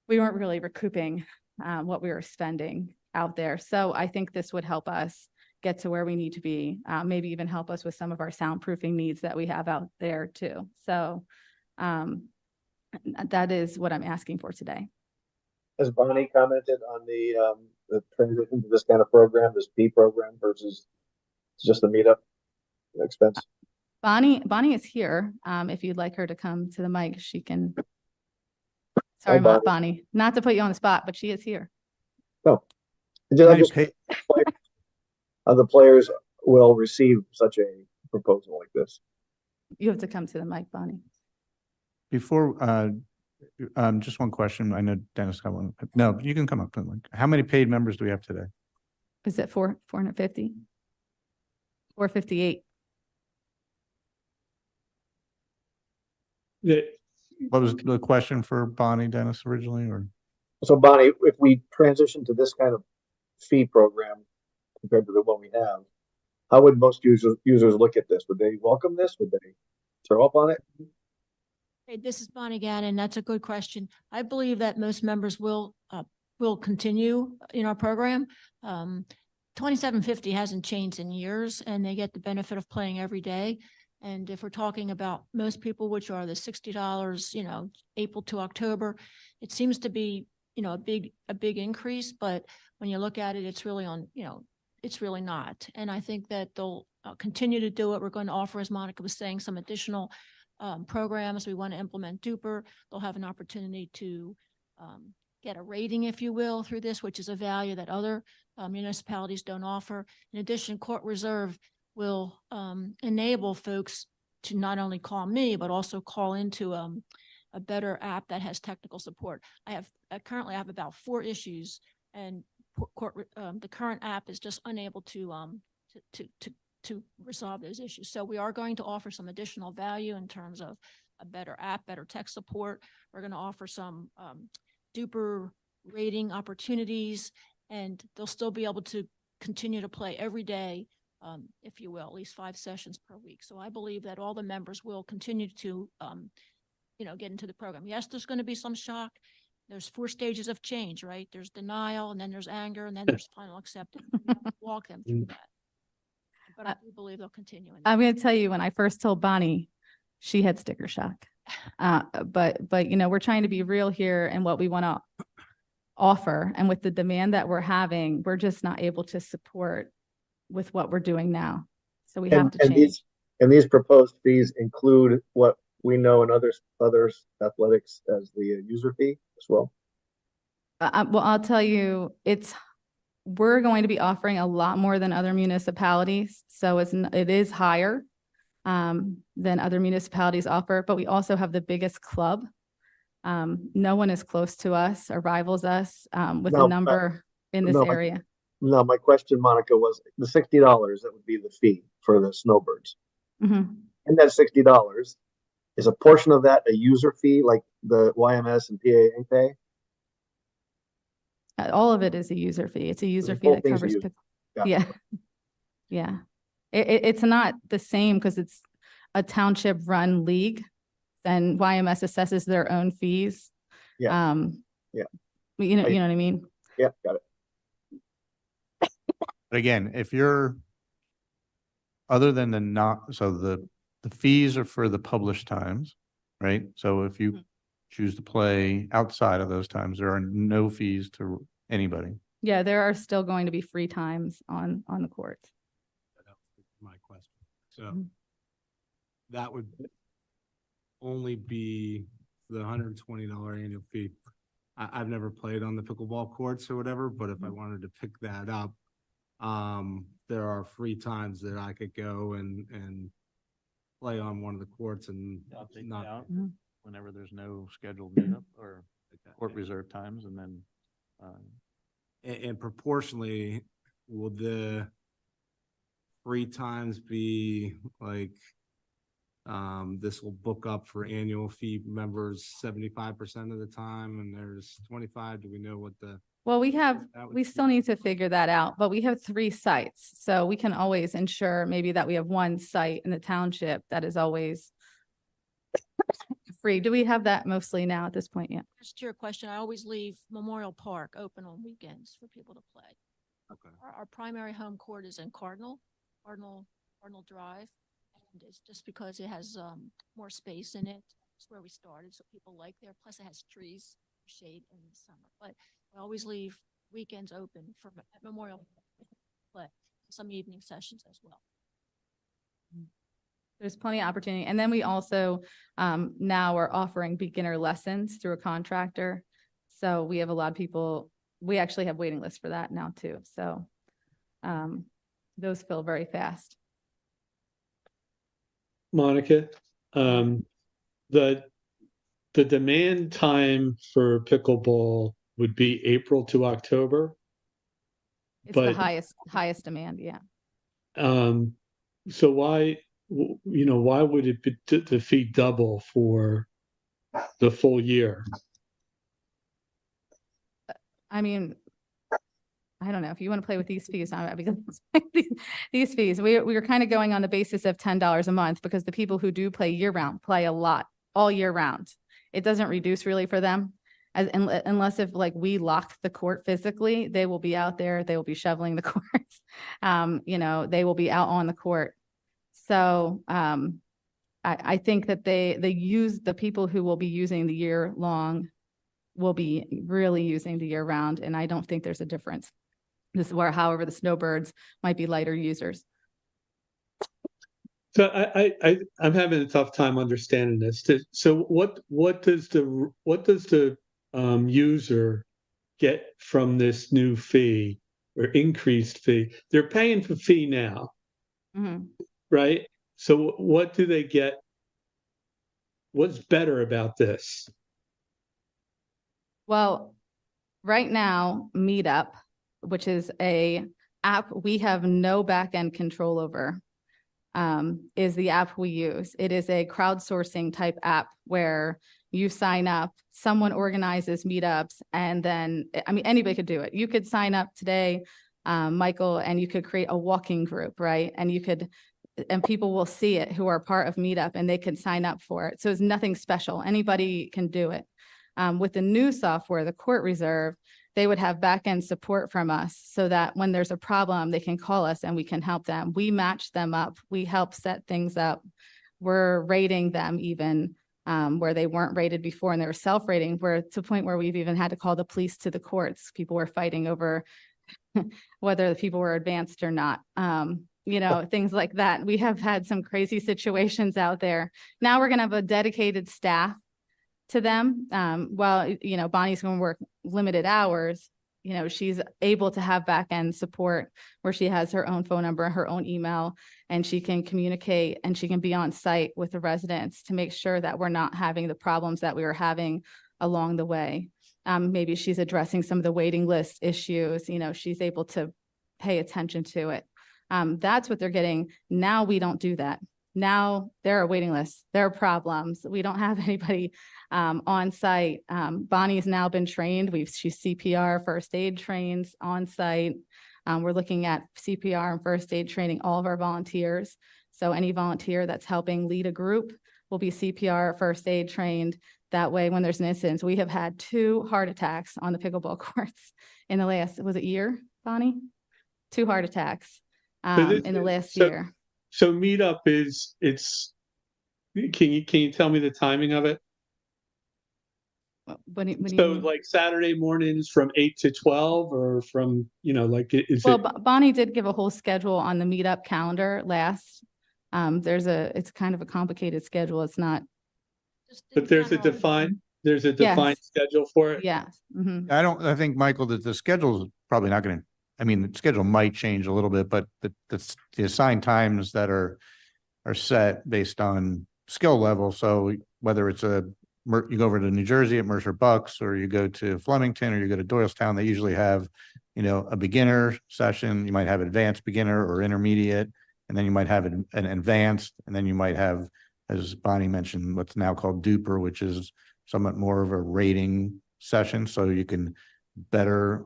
we weren't really recouping what we were spending out there. So I think this would help us get to where we need to be, maybe even help us with some of our soundproofing needs that we have out there too. So that is what I'm asking for today. Has Bonnie commented on the transition to this kind of program, this P program versus just the meetup expense? Bonnie is here. If you'd like her to come to the mic, she can. Sorry, Hi, Bonnie, not to put you on the spot, but she is here. No. How many Just the players will receive such a proposal like this. You have to come to the mic, Bonnie. Before, just one question. I know Dennis got one. No, you can come up. How many paid members do we have today? Is it 450? 458. What was the question for Bonnie, Dennis, originally, or? So Bonnie, if we transition to this kind of fee program compared to the one we have, how would most users look at this? Would they welcome this? Would they throw up on it? Hey, this is Bonnie again, and that's a good question. I believe that most members will continue in our program. 2750 hasn't changed in years, and they get the benefit of playing every day. And if we're talking about most people, which are the $60, April to October, it seems to be, a big increase, but when you look at it, it's really it's really not. And I think that they'll continue to do it. We're going to offer, as Monica was saying, some additional programs. We want to implement Duper. They'll have an opportunity to get a rating, if you will, through this, which is a value that other municipalities don't offer. In addition, Court Reserve will enable folks to not only call me, but also call into a better app that has technical support. I currently have about 4 issues, and the current app is just unable to resolve those issues. So we are going to offer some additional value in terms of a better app, better tech support. We're going to offer some Duper rating opportunities, and they'll still be able to continue to play every day, if you will, at least 5 sessions per week. So I believe that all the members will continue to, get into the program. Yes, there's going to be some shock. There's 4 stages of change, right? There's denial, and then there's anger, and then there's final acceptance. We have to walk them through that. But I do believe they'll continue. I'm going to tell you, when I first told Bonnie, she had sticker shock. But we're trying to be real here and what we want to offer. And with the demand that we're having, we're just not able to support with what we're doing now. So we have to change. These proposed fees include what we know in others athletics as the user fee as well. Well, I'll tell you, we're going to be offering a lot more than other municipalities. So it is higher than other municipalities offer, but we also have the biggest club. No one is close to us or rivals us with a number in this area. No, my question, Monica, was the $60 that would be the fee for the snowbirds. Mm-hmm. And that $60, is a portion of that a user fee like the YMS and PAA pay? All of it is a user fee. It's a user fee that covers. Yeah. Yeah. It's not the same because it's a township run league, and YMS assesses their own fees. Yeah. You know what I mean? Yeah, got it. But again, if you're, other than the fees are for the published times, right? So if you choose to play outside of those times, there are no fees to anybody. Yeah, there are still going to be free times on the court. That was my question. So that would only be the $120 annual fee. I've never played on the pickleball courts or whatever, but if I wanted to pick that up, there are free times that I could go and play on one of the courts and not whenever there's no scheduled meetup or court reserve times, and then and proportionally, will the free times be like this will book up for annual fee members 75% of the time, and there's 25? Do we know what the? Well, we still need to figure that out, but we have 3 sites. So we can always ensure maybe that we have 1 site in the township that is always free. Do we have that mostly now at this point? Yeah. Just to your question, I always leave Memorial Park open on weekends for people to play. Okay. Our primary home court is in Cardinal Drive. And it's just because it has more space in it. It's where we started, so people like there. Plus it has trees, shade in the summer. But I always leave weekends open for Memorial play, some evening sessions as well. There's plenty of opportunity. And then we also now are offering beginner lessons through a contractor. So we have a lot of people, we actually have waiting lists for that now too. So those fill very fast. Monica, the demand time for pickleball would be April to October. It's the highest demand. Yeah. So why would it be the fee double for the full year? I mean, I don't know if you want to play with these fees, because these fees, we were kind of going on the basis of $10 a month, because the people who do play year round play a lot all year round. It doesn't reduce really for them. Unless if like we lock the court physically, they will be out there, they will be shoveling the courts. They will be out on the court. So I think that the people who will be using the year long will be really using the year round. And I don't think there's a difference. This is where, however, the snowbirds might be lighter users. So I'm having a tough time understanding this. So what does the user get from this new fee or increased fee? They're paying for fee now, right? So what do they get? What's better about this? Well, right now, Meetup, which is a app we have no back-end control over, is the app we use. It is a crowdsourcing type app where you sign up, someone organizes meetups, and then, anybody could do it. You could sign up today, Michael, and you could create a walking group, right? And people will see it who are part of Meetup, and they can sign up for it. So it's nothing special. Anybody can do it. With the new software, the Court Reserve, they would have back-end support from us so that when there's a problem, they can call us and we can help them. We match them up. We help set things up. We're rating them even where they weren't rated before, and they were self-rating, where to the point where we've even had to call the police to the courts. People were fighting over whether the people were advanced or not. Things like that. We have had some crazy situations out there. Now we're going to have a dedicated staff to them. Bonnie's going to work limited hours. She's able to have back-end support where she has her own phone number, her own email, and she can communicate and she can be on site with the residents to make sure that we're not having the problems that we were having along the way. Maybe she's addressing some of the waiting list issues. She's able to pay attention to it. That's what they're getting. Now we don't do that. Now there are waiting lists, there are problems. We don't have anybody on site. Bonnie's now been trained. She's CPR, first aid trains on site. We're looking at CPR and first aid training all of our volunteers. So any volunteer that's helping lead a group will be CPR, first aid trained. That way, when there's an incident, we have had 2 heart attacks on the pickleball courts in the last, was it year, Bonnie? 2 heart attacks in the last year. So Meetup can you tell me the timing of it? What do you So mean? like Saturday mornings from 8 to 12 or from, Bonnie did give a whole schedule on the Meetup calendar last. It's kind of a complicated schedule. It's not. But there's a defined schedule for it? Yes. Mhm. I think, Michael, that the schedule is probably not going to, the schedule might change a little bit, but the assigned times that are set based on skill level. So whether it's you go over to New Jersey at Mercer Bucks, or you go to Flemington, or you go to Doylestown, they usually have, a beginner session. You might have advanced beginner or intermediate, and then you might have an advanced, and then you might have, as Bonnie mentioned, what's now called duper, which is somewhat more of a rating session. So you can better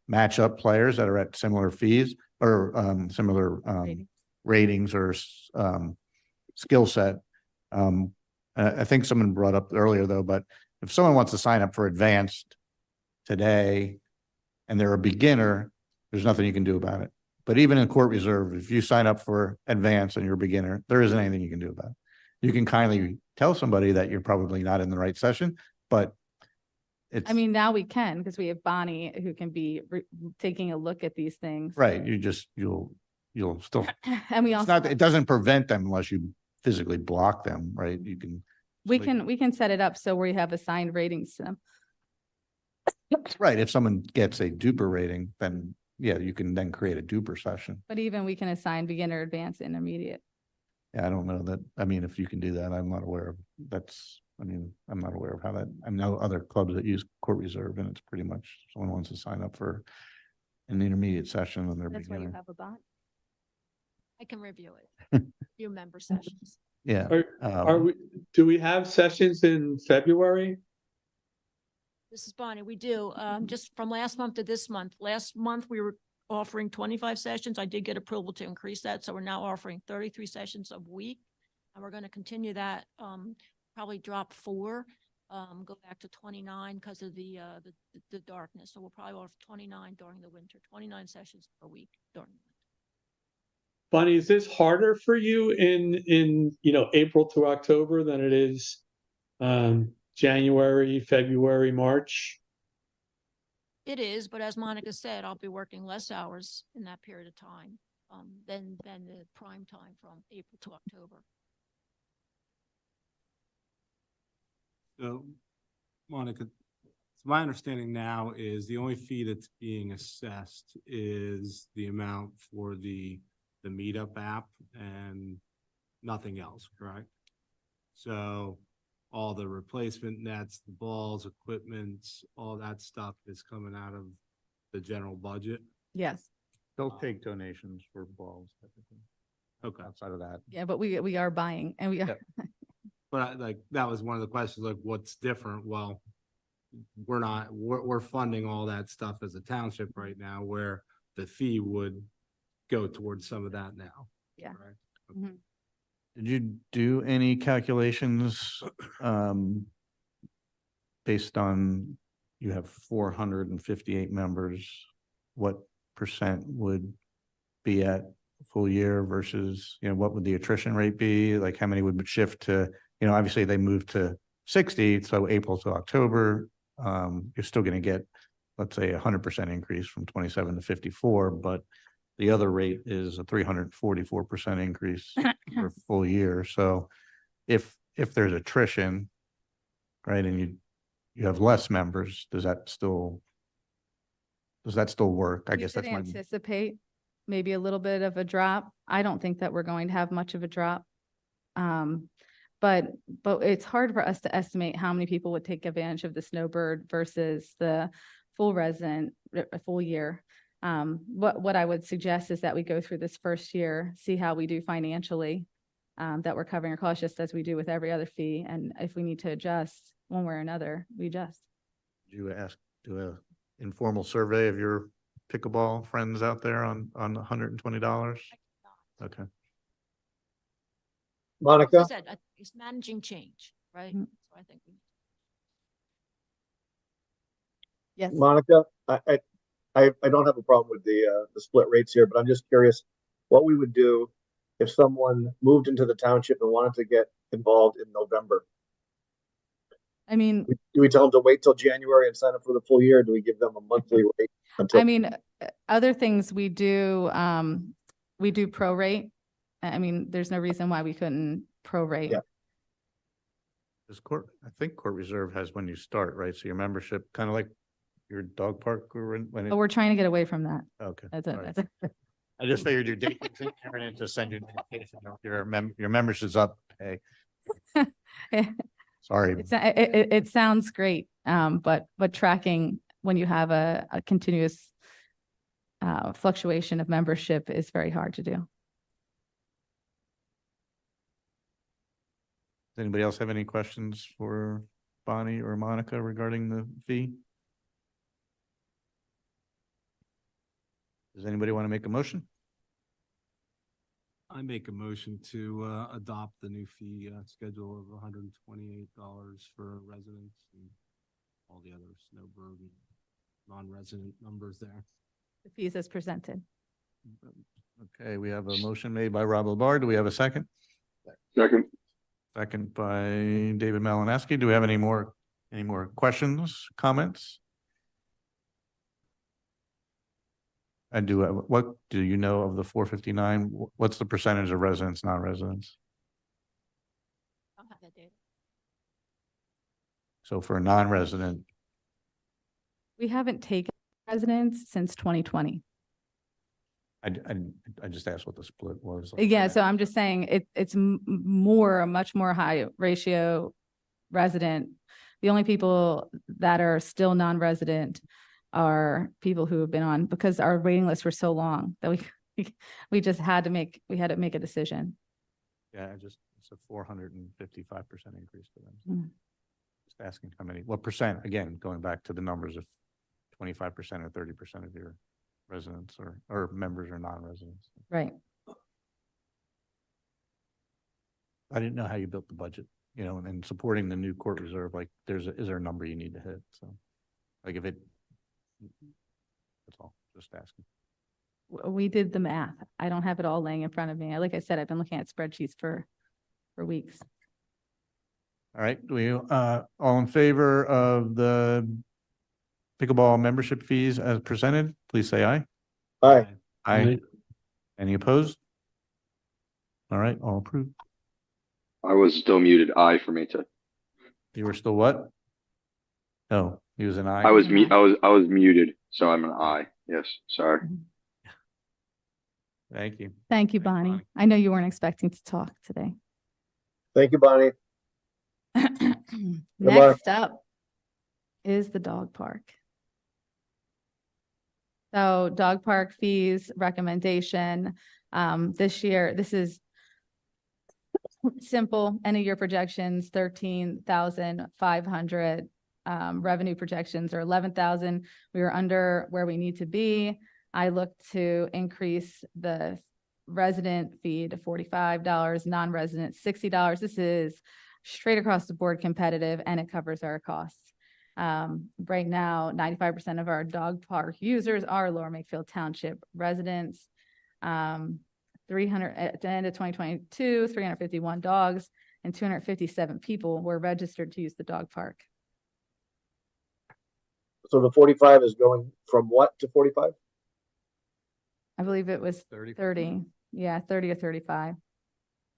match up players that are at similar fees or similar ratings or skill set. I think someone brought up earlier though, but if someone wants to sign up for advanced today and they're a beginner, there's nothing you can do about it. But even in Court Reserve, if you sign up for advanced and you're a beginner, there isn't anything you can do about it. You can kindly tell somebody that you're probably not in the right session, but now we can, because we have Bonnie who can be taking a look at these things. right. You'll still, And we also, it doesn't prevent them unless you physically block them, right? we can set it up so we have assigned ratings to them. Right. If someone gets a duper rating, then yeah, you can then create a duper session. But even we can assign beginner, advanced, intermediate. Yeah, I don't know that. If you can do that, I'm not aware of I'm not aware of how that, I know other clubs that use Court Reserve, and it's pretty much someone wants to sign up for an intermediate session and they're That's why you beginner. have a bot. I can review it. Few member sessions. Yeah. Do we have sessions in February? This is Bonnie. We do. Just from last month to this month. Last month, we were offering 25 sessions. I did get approval to increase that. So we're now offering 33 sessions a week. And we're gonna continue that, probably drop 4, go back to 29 because of the darkness. So we'll probably go for 29 during the winter, 29 sessions per week during the winter. Bonnie, is this harder for you in, April to October than it is January, February, March? It is, but as Monica said, I'll be working less hours in that period of time, than the prime time from April to October. So, Monica, so my understanding now is the only fee that's being assessed is the amount for the Meetup app and nothing else, correct? So all the replacement nets, the balls, equipment, all that stuff is coming out of the general budget? Yes. They'll take donations for balls, typically, Okay. outside of that. Yeah, but we are buying and we are, But like, that was one of the questions, like, what's different? Well, we're funding all that stuff as a township right now, where the fee would go towards some of that now. Yeah. correct? Mhm. Did you do any calculations, based on, you have 458 members, what percent would be at full year versus, what would the attrition rate be? Like how many would shift to, obviously they moved to 60, so April to October, you're still gonna get, let's say, 100% increase from 27 to 54, but the other rate is a 344% increase for full year. So if there's attrition, right, and you have less members, does that still work? I we guess did that's my, anticipate maybe a little bit of a drop. I don't think that we're going to have much of a drop. But it's hard for us to estimate how many people would take advantage of the snowbird versus the full resident, a full year. What I would suggest is that we go through this first year, see how we do financially, that we're covering our costs just as we do with every other fee. And if we need to adjust one way or another, we adjust. do a informal survey of your pickleball friends out there on $120? Okay. As Monica, I said, it's managing change, right? Mhm. So I think we. Yes. Monica, I don't have a problem with the split rates here, but I'm just curious what we would do if someone moved into the township and wanted to get involved in November. I mean, Do we tell them to wait till January and sign up for the full year? Or do we give them a monthly rate until? I mean, other things we do prorate. I mean, there's no reason why we couldn't prorate. Yeah. I think Court Reserve has when you start, right? So your membership, kind of like your dog park when it, But we're trying to get away from that. okay. That's all it. right. That's it. I just figured your date, Karen, to send you an invitation. Your membership's up, hey, sorry. It sounds great, but tracking when you have a continuous fluctuation of membership is very hard to do. Does anybody else have any questions for Bonnie or Monica regarding the fee? Does anybody want to make a motion? I make a motion to adopt the new fee schedule of $128 for residents and all the other snowbird and non-resident numbers there. The fees as presented. Okay, we have a motion made by Rob Labar. Do we have a second? Second. Second by David Malinowski. Do we have any more questions, comments? And what do you know of the 459? What's the percentage of residents, non-residents? I don't have that data. So for a non-resident, We haven't taken residents since 2020. I just asked what the split was. Yeah, so I'm just saying it's a much more high ratio resident. The only people that are still non-resident are people who have been on, because our waiting lists were so long that we just had to make a decision. Yeah, it's a 455% increase for them. Mm. Just asking what percent, again, going back to the numbers of 25% or 30% of your residents or members or non-residents. Right. I didn't know how you built the budget, you know, and supporting the new court reserve, like is there a number you need to hit? So like if it, that's all, just asking. We did the math. I don't have it all laying in front of me. Like I said, I've been looking at spreadsheets for weeks. All right, all in favor of the pickleball membership fees as presented, please say aye. Aye. Aye. Any opposed? All right, all approved. I was still muted. Aye for me too. You were still what? No, he was an aye. I was muted, so I'm an aye. Yes, sorry. Thank you. Thank you, Bonnie. I know you weren't expecting to talk today. Thank you, Bonnie. luck. Next up is the dog park. So dog park fees recommendation, this year, this is simple, end of year projections, 13,500, revenue projections are 11,000. We are under where we need to be. I look to increase the resident fee to $45, non-resident $60. This is straight across the board competitive, and it covers our costs. Right now, 95% of our dog park users are Lower Makefield Township residents. 300 at the end of 2022, 351 dogs and 257 people were registered to use the dog park. So the 45 is going from what to 45? I believe it was 30. 30. Yeah, 30 or 35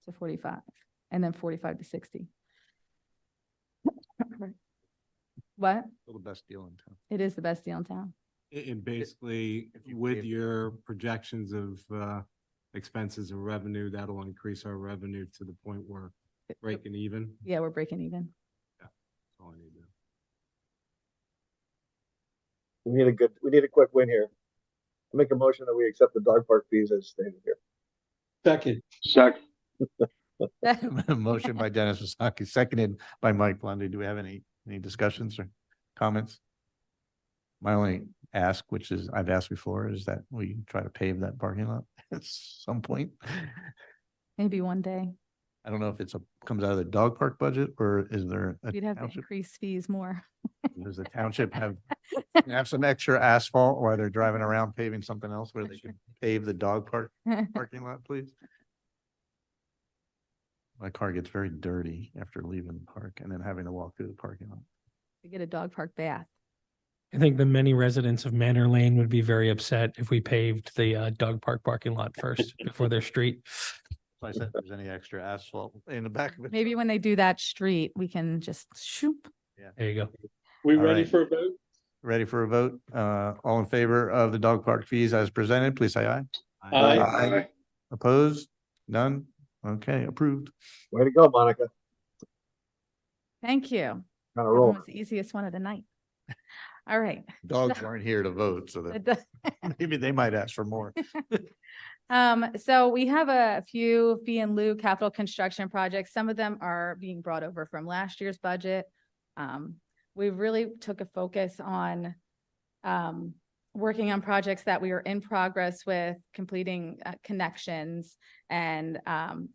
to 45, and then 45 to 60. What? Still the best deal in town. It is the best deal in town. And basically, If you with gave- your projections of expenses and revenue, that'll increase our revenue to the point where breaking even. Yeah, we're breaking even. That's all I need to know. We need a quick win here. Make a motion that we accept the dog park fees as stated here. Second, Motion by Dennis Wasaki, seconded by Mike Lundy. Do we have any discussions or comments? My only ask, which is I've asked before, is that we try to pave that parking lot at some point. Maybe one day I don't know if comes out of the dog park budget or is there a we'd have to township? increase fees more. Does the township have some extra asphalt while they're driving around paving something else where they could pave the dog park parking lot, please? My car gets very dirty after leaving the park and then having to walk through the parking lot. To get a dog park bath. I think the many residents of Manor Lane would be very upset if we paved the dog park parking lot first before their street. So I said, if there's any extra asphalt in the back of it. Maybe when they do that street, we can just shoop. There you go. we All ready right. for a vote? Ready for a vote? All in favor of the dog park fees as presented, please say aye. Aye. Aye. Opposed? None? Okay, approved. Way to go, Monica. Thank you. Kind of That roll. one was the easiest one of the night. All right. Dogs weren't here to vote, so that maybe they might ask for more. So we have a few fee and lieu capital construction projects. Some of them are being brought over from last year's budget. We really took a focus on working on projects that we are in progress with, completing connections and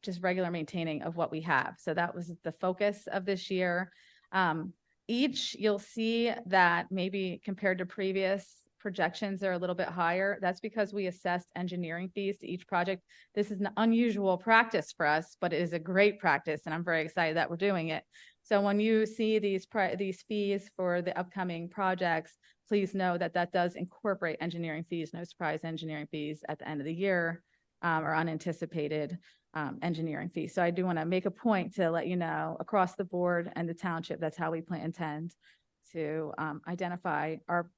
just regular maintaining of what we have. So that was the focus of this year. You'll see that maybe compared to previous projections are a little bit higher. That's because we assessed engineering fees to each project. This is an unusual practice for us, but it is a great practice, and I'm very excited that we're doing it. So when you see these fees for the upcoming projects, please know that that does incorporate engineering fees. No surprise, engineering fees at the end of the year or unanticipated engineering fees. So I do want to make a point to let you know across the board and the township, that's how we intend to identify our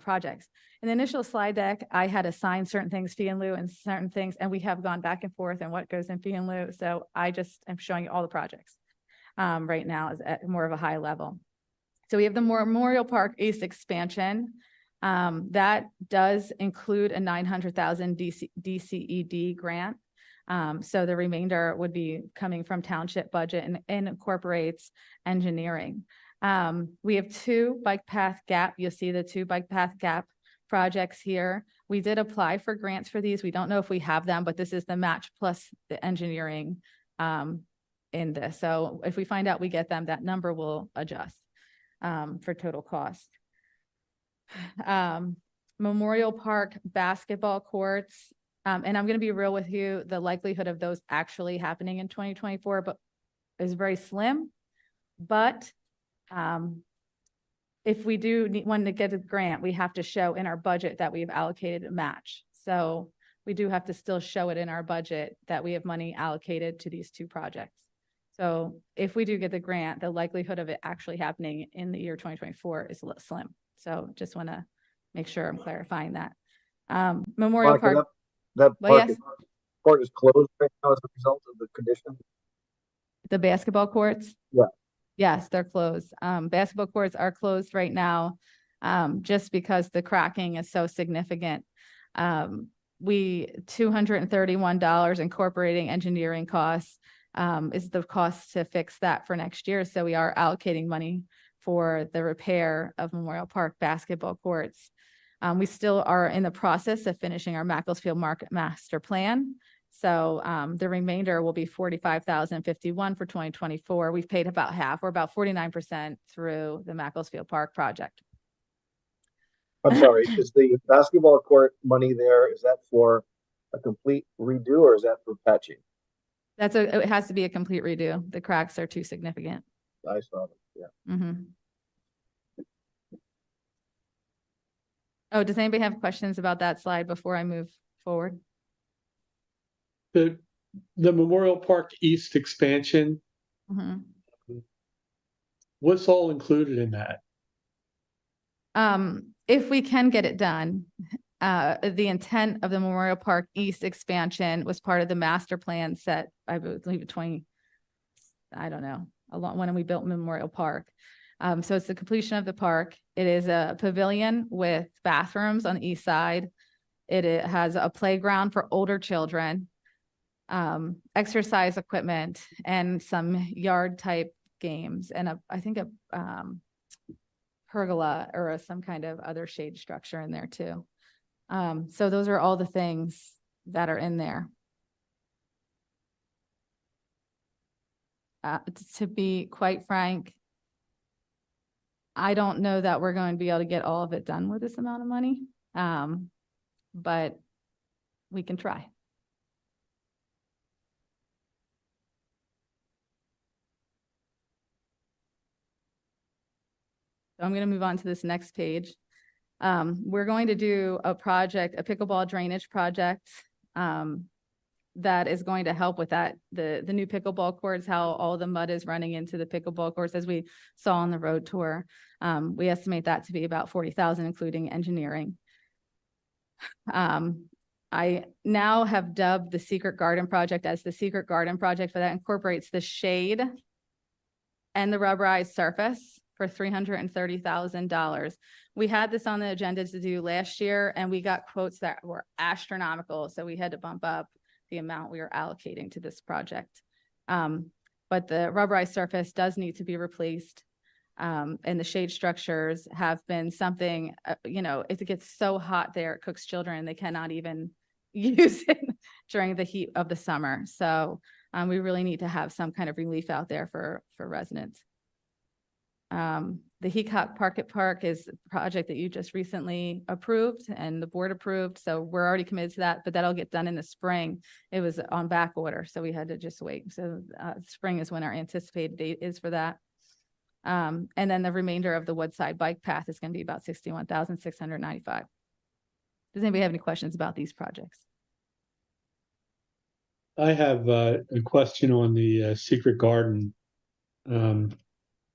projects. In the initial slide deck, I had assigned certain things fee and lieu and certain things, and we have gone back and forth and what goes in fee and lieu. So I just am showing you all the projects right now is at more of a high level. So we have the Memorial Park East expansion. That does include a $900,000 DCED grant. So the remainder would be coming from township budget and incorporates engineering. We have two bike path gap. You'll see the two bike path gap projects here. We did apply for grants for these. We don't know if we have them, but this is the match plus the engineering in this. So if we find out we get them, that number will adjust for total cost. Memorial Park basketball courts. And I'm going to be real with you, the likelihood of those actually happening in 2024 but is very slim. But if we do want to get a grant, we have to show in our budget that we've allocated a match. So we do have to still show it in our budget that we have money allocated to these two projects. So if we do get the grant, the likelihood of it actually happening in the year 2024 is slim. So just want to make sure I'm clarifying that. Memorial Monica, Park. that Well, park yes. court is closed right now as a result of the condition. The basketball courts? Yeah. Yes, they're closed. Basketball courts are closed right now, just because the cracking is so significant. $231 incorporating engineering costs, is the cost to fix that for next year. So we are allocating money for the repair of Memorial Park basketball courts. We still are in the process of finishing our Makefield Market Master Plan. So the remainder will be $45,051 for 2024. We've paid about half, or about 49% through the Makefield Park project. I'm sorry, is the basketball court money there, is that for a complete redo or is that for patching? It has to be a complete redo. The cracks are too significant. I saw them, yeah. Mm-hmm. Oh, does anybody have questions about that slide before I move forward? The Memorial Park East expansion, Mm-hmm. what's all included in that? If we can get it done, the intent of the Memorial Park East expansion was part of the master plan set, I believe, when we built Memorial Park. So it's the completion of the park. It is a pavilion with bathrooms on the east side. It has a playground for older children, exercise equipment, and some yard type games, and I think a pergola or some kind of other shade structure in there too. So those are all the things that are in there. To be quite frank, I don't know that we're going to be able to get all of it done with this amount of money, but we can try. So I'm going to move on to this next page. We're going to do a pickleball drainage project that is going to help with that. The new pickleball courts, how all the mud is running into the pickleball courts, as we saw on the road tour. We estimate that to be about $40,000, including engineering. I now have dubbed the Secret Garden project as the Secret Garden project, but that incorporates the shade and the rubberized surface for $330,000. We had this on the agenda to do last year, and we got quotes that were astronomical. So we had to bump up the amount we are allocating to this project. But the rubberized surface does need to be replaced. And the shade structures have been something, if it gets so hot there, it cooks children, and they cannot even use it during the heat of the summer. So we really need to have some kind of relief out there for residents. The Heacock Park is a project that you just recently approved and the board approved. So we're already committed to that, but that'll get done in the spring. It was on back order, so we had to just wait. So spring is when our anticipated date is for that. And then the remainder of the Woodside Bike Path is going to be about $61,695. Does anybody have any questions about these projects? I have a question on the Secret Garden.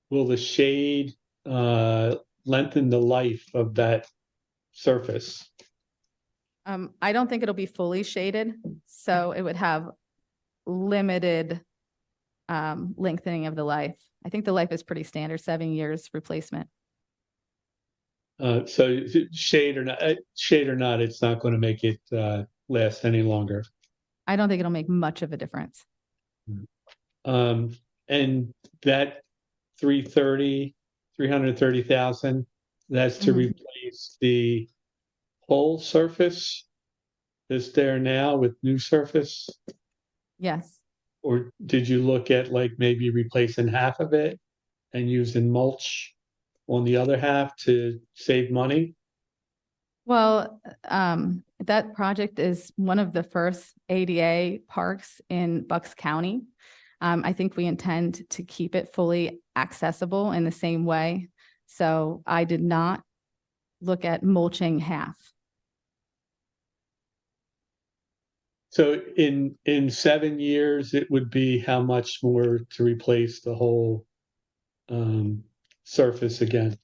Will the shade lengthen the life of that surface? I don't think it'll be fully shaded, so it would have limited lengthening of the life. I think the life is pretty standard, 7 years replacement. So shade or not, it's not going to make it last any longer. I don't think it'll make much of a difference. And that 330,000, that's to replace the whole surface that's there now with new surface? Yes. Or did you look at like maybe replacing half of it and using mulch on the other half to save money? Well, that project is one of the first ADA parks in Bucks County. I think we intend to keep it fully accessible in the same way. So I did not look at mulching half. So in 7 years, it would be how much more to replace the whole surface again?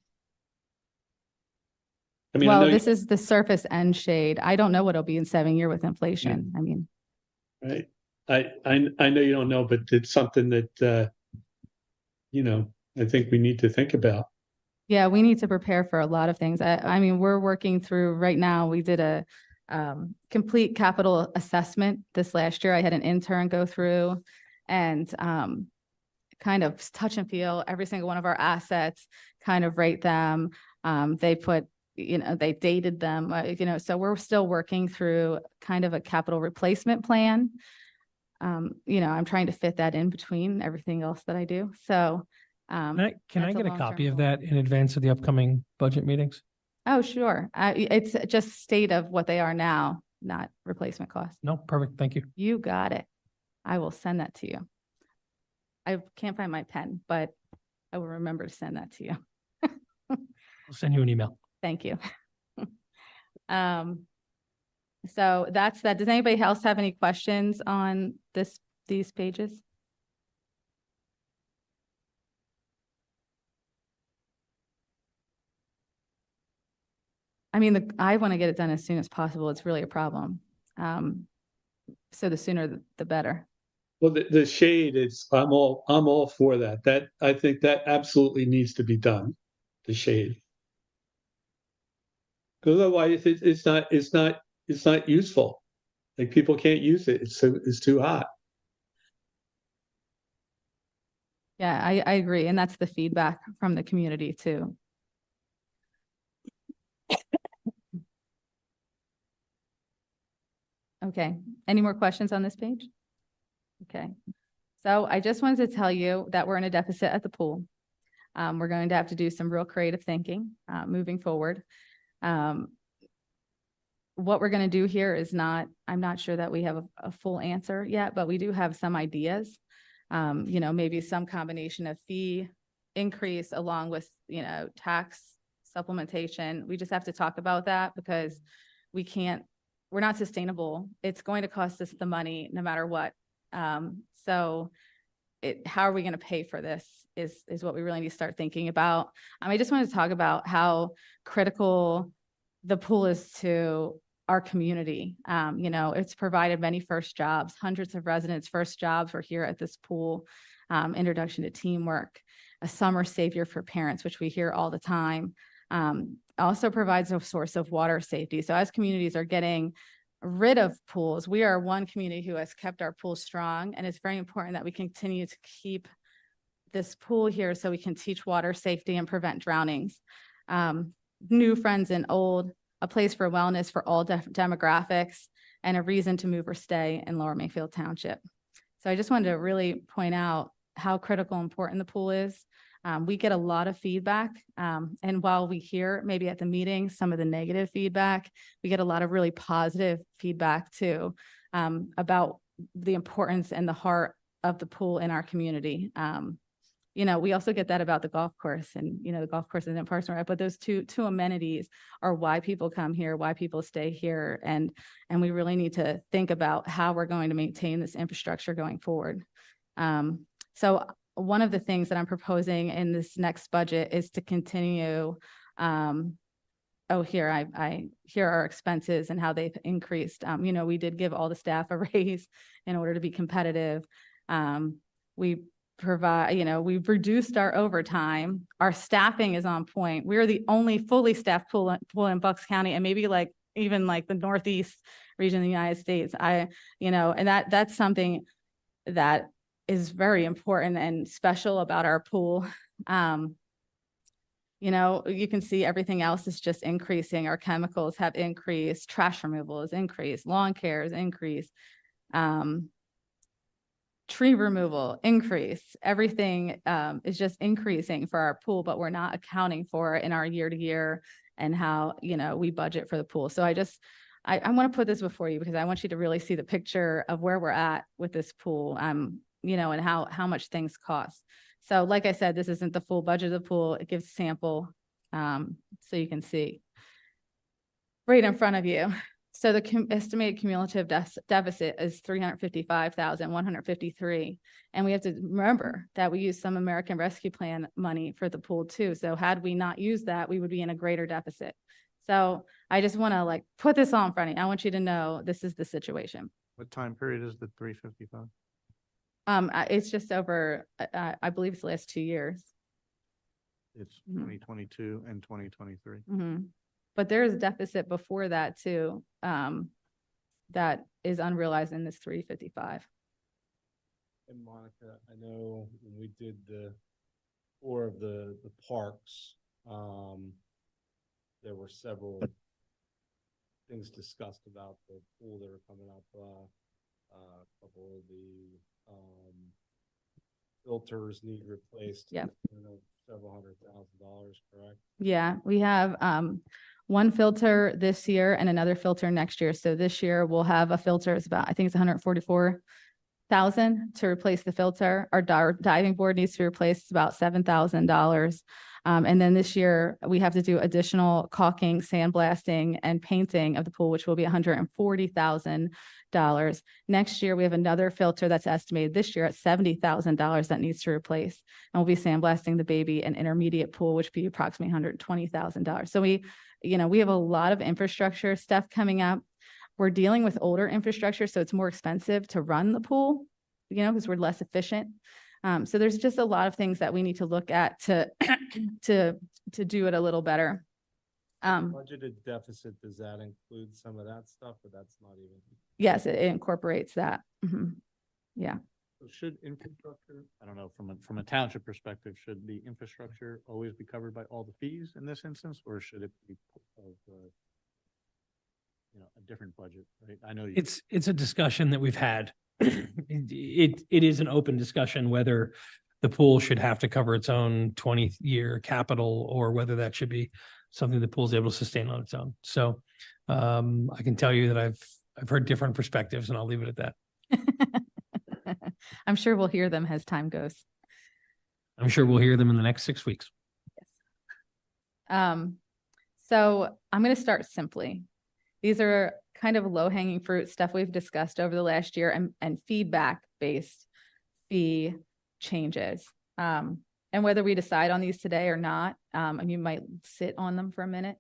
I mean, I know Well, you- this is the surface and shade. I don't know what it'll be in 7 years with inflation. I mean, right? I know you don't know, but it's something that I think we need to think about. yeah, we need to prepare for a lot of things. I mean, we're working through right now. We did a complete capital assessment this last year. I had an intern go through and kind of touch and feel every single one of our assets, kind of rate them. They put, they dated them, so we're still working through kind of a capital replacement plan. I'm trying to fit that in between everything else that I do. So Can I that's a get a long-term copy of goal. that in advance of the upcoming budget meetings? Oh, sure. It's just state of what they are now, not replacement costs. No, perfect. Thank you. You got it. I will send that to you. I can't find my pen, but I will remember to send that to you. I'll send you an email. Thank you. So that's that. Does anybody else have any questions on these pages? I mean, I want to get it done as soon as possible. It's really a problem. So the sooner the better. Well, the shade is, I'm all for that. I think that absolutely needs to be done, the shade. Because otherwise it's not useful. Like people can't use it. It's too hot. Yeah, I agree. And that's the feedback from the community too. Okay, any more questions on this page? Okay, so I just wanted to tell you that we're in a deficit at the pool. We're going to have to do some real creative thinking moving forward. What we're going to do here is I'm not sure that we have a full answer yet, but we do have some ideas. Maybe some combination of fee increase along with, tax supplementation. We just have to talk about that because we're not sustainable. It's going to cost us the money no matter what. So how are we going to pay for this is what we really need to start thinking about. I just wanted to talk about how critical the pool is to our community. It's provided many first jobs, hundreds of residents' first jobs were here at this pool. Introduction to teamwork, a summer savior for parents, which we hear all the time. Also provides a source of water safety. So as communities are getting rid of pools, we are one community who has kept our pools strong, and it's very important that we continue to keep this pool here so we can teach water safety and prevent drownings. New friends and old, a place for wellness for all demographics, and a reason to move or stay in Lower Makefield Township. So I just wanted to really point out how critical and important the pool is. We get a lot of feedback. And while we hear maybe at the meeting some of the negative feedback, we get a lot of really positive feedback too, about the importance and the heart of the pool in our community. We also get that about the golf course, and the golf course isn't Parks and Rec, but those two amenities are why people come here, why people stay here, and we really need to think about how we're going to maintain this infrastructure going forward. So one of the things that I'm proposing in this next budget is to continue. Here are our expenses and how they've increased. We did give all the staff a raise in order to be competitive. We provide, we've reduced our overtime. Our staffing is on point. We're the only fully staffed pool in Bucks County, and maybe even the Northeast region of the United States. And that's something that is very important and special about our pool. You can see everything else is just increasing. Our chemicals have increased, trash removal has increased, lawn care has increased. Tree tree removal, increase, everything is just increasing for our pool, but we're not accounting for it in our year to year and how, we budget for the pool. So I want to put this before you because I want you to really see the picture of where we're at with this pool, and how much things cost. So like I said, this isn't the full budget of the pool. It gives a sample, so you can see right in front of you. So the estimated cumulative deficit is 355,153. And we have to remember that we use some American Rescue Plan money for the pool too. So had we not used that, we would be in a greater deficit. So I just want to put this all in front of you. I want you to know this is the situation. What time period is the 355? It's just over, I believe it's the last 2 years. It's Mhm. 2022 and 2023. But there is a deficit before that too, that is unrealized in this 355. And Monica, I know when we did the tour of the parks, there were several things discussed about the pool that are coming up. A couple of the filters need replaced. Yeah. Several $100,000, correct? Yeah, we have one filter this year and another filter next year. So this year we'll have a filter. It's about, I think it's 144,000 to replace the filter. Our diving board needs to be replaced about $7,000. And then this year we have to do additional caulking, sandblasting, and painting of the pool, which will be $140,000. Next year we have another filter that's estimated this year at $70,000 that needs to replace, and we'll be sandblasting the baby and intermediate pool, which would be approximately $120,000. So we have a lot of infrastructure stuff coming up. We're dealing with older infrastructure, so it's more expensive to run the pool, because we're less efficient. So there's just a lot of things that we need to look at to do it a little better. Budgeted deficit, does that include some of that stuff, or that's not even? Yes, it incorporates that. Yeah. So should infrastructure, I don't know, from a township perspective, should the infrastructure always be covered by all the fees in this instance, or should it be of a different budget, right? I know It's a discussion that we've had. It is an open discussion whether the pool should have to cover its own 20-year capital or whether that should be something the pool's able to sustain on its own. So I can tell you that I've heard different perspectives, and I'll leave it at that. I'm sure we'll hear them as time goes. I'm sure we'll hear them in the next 6 weeks. So I'm going to start simply. These are kind of low-hanging fruit stuff we've discussed over the last year, and feedback-based fee changes. And whether we decide on these today or not, and you might sit on them for a minute,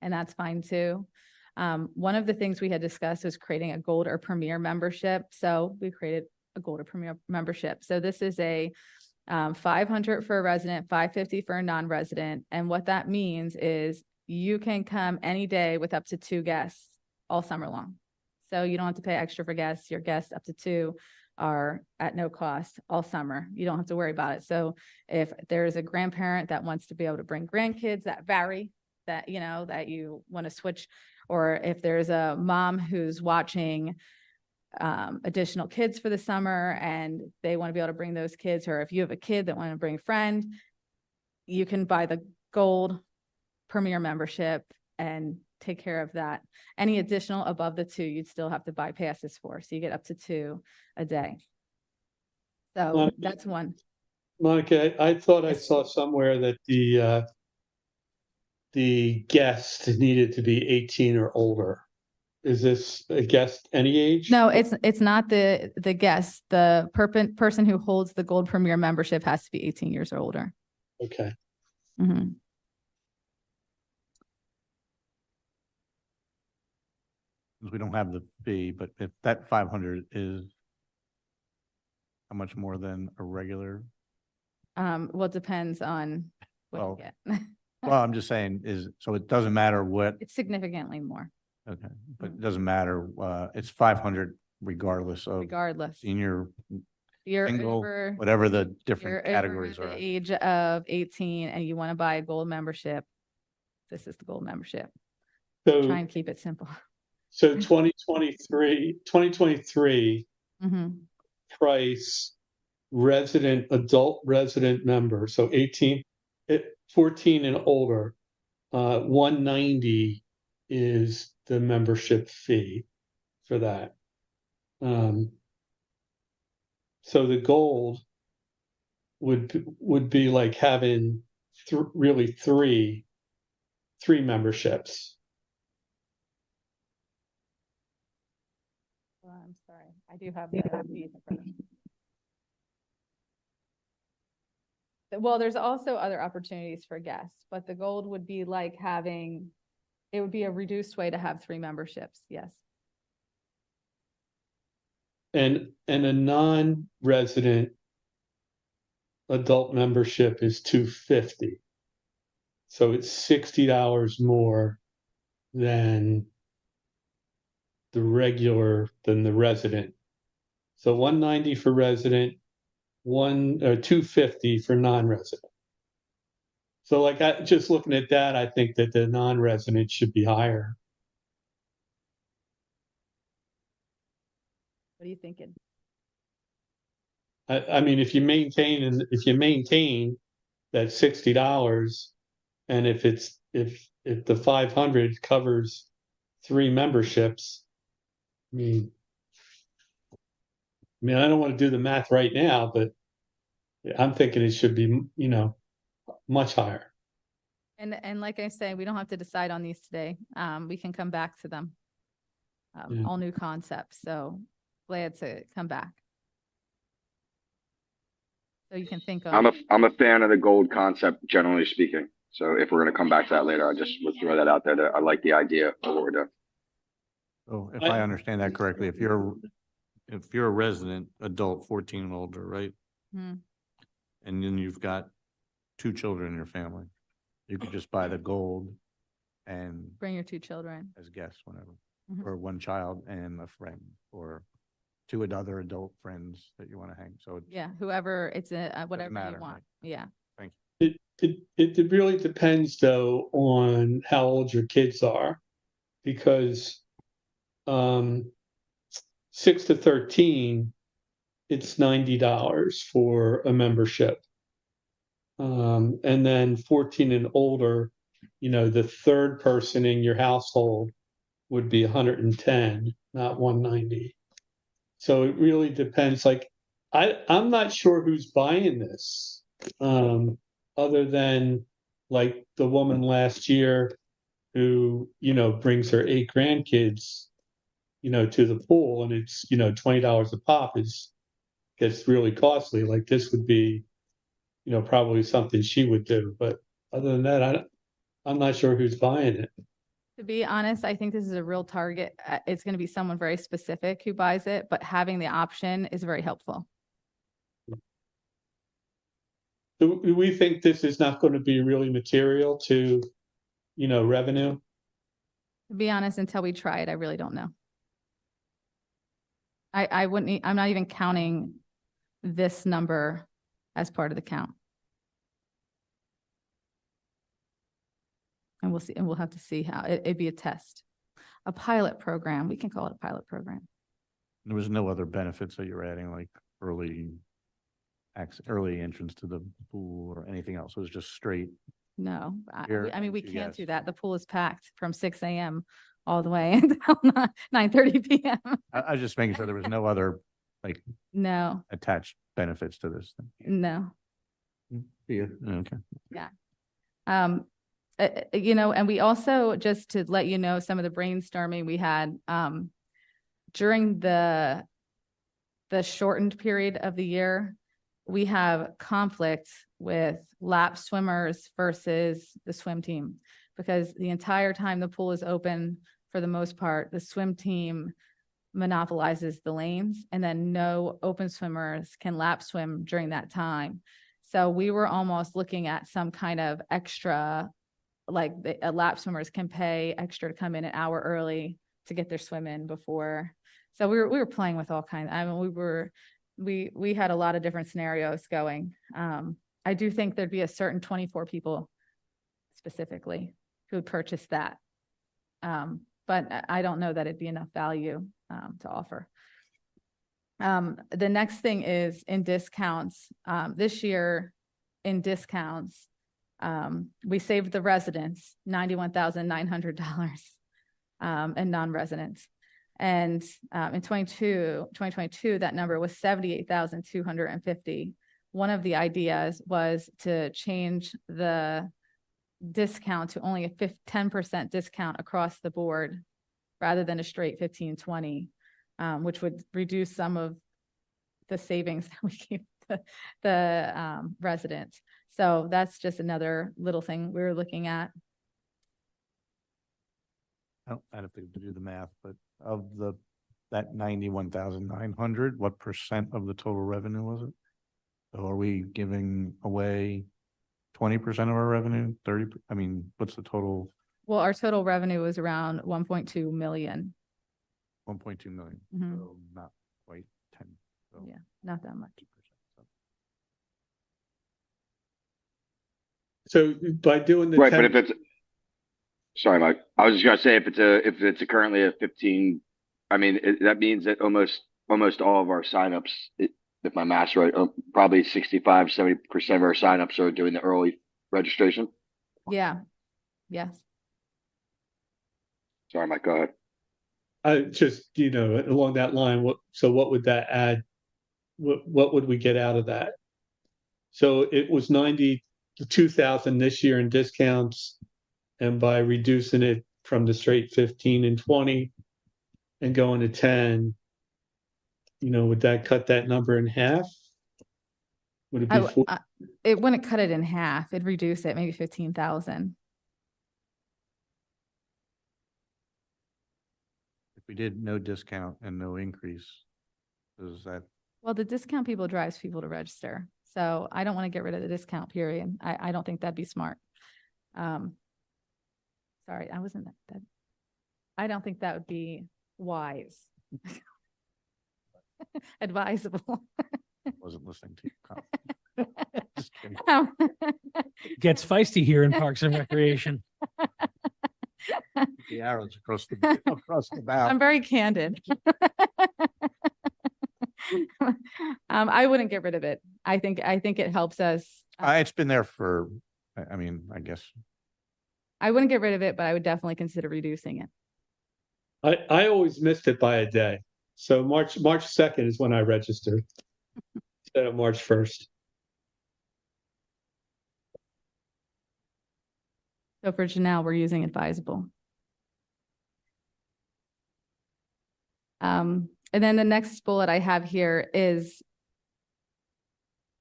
and that's fine too. One of the things we had discussed was creating a gold or premier membership. So we created a gold or premier membership. So this is a $500 for a resident, $550 for a non-resident. And what that means is you can come any day with up to 2 guests all summer long. So you don't have to pay extra for guests. Your guests up to 2 are at no cost all summer. You don't have to worry about it. So if there's a grandparent that wants to be able to bring grandkids that vary, that you want to switch, or if there's a mom who's watching additional kids for the summer and they want to be able to bring those kids, or if you have a kid that want to bring a friend, you can buy the gold premier membership and take care of that. Any additional above the 2, you'd still have to buy passes for. So you get up to 2 a day. So Monica, that's one. Monica, I thought I saw somewhere that the guest needed to be 18 or older. Is this a guest any age? No, it's not the guest. The person who holds the gold premier membership has to be 18 years or older. Okay. Mm-hmm. we don't have the fee, but if that 500 is how much more than a regular? Well, it depends on what you get. Well, I'm just saying so it doesn't matter what, It's significantly more, okay, but it doesn't matter, it's 500 regardless of regardless. senior, You're single, over, whatever the you're different over categories the are. age of 18 and you want to buy a gold membership. This is the gold membership. Try So, and keep it simple. so 2023 Mm-hmm. price adult resident member, so 14 and older, 190 is the membership fee for that. So the gold would be like having really three memberships. Oh, I'm sorry, I do have the fees in front of me. Well, there's also other opportunities for guests, but the gold would be like having, it would be a reduced way to have 3 memberships, yes. And a non-resident adult membership is $250. So it's $60 more than the resident. So 190 for resident, 250 for non-resident. So like just looking at that, I think that the non-resident should be higher. What are you thinking? I mean, if you maintain that $60, and if the 500 covers 3 memberships, I mean, I don't want to do the math right now, but I'm thinking it should be, much higher. And like I say, we don't have to decide on these today. We can come back to them. Yeah. All new concepts, so glad to come back. So you can think of. I'm a fan of the gold concept, generally speaking. So if we're going to come back to that later, I just would throw that out there. I like the idea of what we're doing. So if I understand that correctly, if you're a resident adult 14 and older, right? Hmm. And then you've got 2 children in your family, you could just buy the gold and Bring your 2 children. as guests whenever, Mhm. or 1 child and a friend, or 2 other adult friends that you want to hang. So Yeah, whoever, it's whatever matter, you want. right? Yeah. It really depends though on how old your kids are, because 6 to 13, it's $90 for a membership. And then 14 and older, the third person in your household would be 110, not 190. So it really depends. Like, I'm not sure who's buying this, other than like the woman last year who, brings her 8 grandkids, to the pool, and it's, $20 a pop gets really costly. Like this would be, probably something she would do. But other than that, I'm not sure who's buying it. To be honest, I think this is a real target. It's going to be someone very specific who buys it, but having the option is very helpful. Do we think this is not going to be really material to, revenue? To be honest, until we try it, I really don't know. I wouldn't, I'm not even counting this number as part of the count. And we'll see, and we'll have to see how it'd be a test, a pilot program. We can call it a pilot program. there was no other benefits that you're adding, like early entrance to the pool or anything else. It was just straight. No, Here I mean, we and can't do yes. that. The pool is packed from 6 a.m. all the way until 9:30 p.m. I was just making sure there was no other like No, attached benefits to this thing. no. Yeah. Okay. And we also, just to let you know, some of the brainstorming we had, during the shortened period of the year, we have conflict with lap swimmers versus the swim team, because the entire time the pool is open, for the most part, the swim team monopolizes the lanes, and then no open swimmers can lap swim during that time. So we were almost looking at some kind of extra, like lap swimmers can pay extra to come in an hour early to get their swim in before. So we were playing with all kinds. I mean, we had a lot of different scenarios going. I do think there'd be a certain 24 people specifically who would purchase that. But I don't know that it'd be enough value to offer. The next thing is in discounts. This year in discounts, we saved the residents $91,900 and non-residents. And in 2022, that number was 78,250. One of the ideas was to change the discount to only a 10% discount across the board rather than a straight 15-20, which would reduce some of the savings that we give the residents. So that's just another little thing we were looking at. I'd have to do the math, but of that 91,900, what percent of the total revenue was it? So are we giving away 20% of our revenue, 30? I mean, what's the total? Well, our total revenue was around 1.2 million. 1.2 million. Mhm. So not quite 10. So Yeah, not that much. 2%. So by doing the Right, but 10, if it's, sorry, Mike, I was just gonna say, if it's currently a 15, I mean, that means that almost all of our signups, if my math's right, probably 65-70% of our signups are doing the early registration. Yeah, yes. Sorry, Mike, go ahead. I just, along that line, what would that add? What would we get out of that? So it was 92,000 this year in discounts, and by reducing it from the straight 15 and 20 and going to 10, would that cut that number in half? Would it be It wouldn't cut it in half. It'd reduce it maybe 15,000. If we did no discount and no increase, is that? Well, the discount people drives people to register. So I don't want to get rid of the discount period. I don't think that'd be smart. Sorry, I wasn't that. I don't think that would be wise. Advisable. Wasn't listening to you. Just kidding. Gets feisty here in Parks and Recreation. The arrows across the bow. I'm very candid. I wouldn't get rid of it. I think it helps us. It's been there for, I mean, I guess. I wouldn't get rid of it, but I would definitely consider reducing it. I always missed it by a day. So March 2nd is when I registered instead of March 1st. So for Janelle, we're using advisable. And then the next bullet I have here is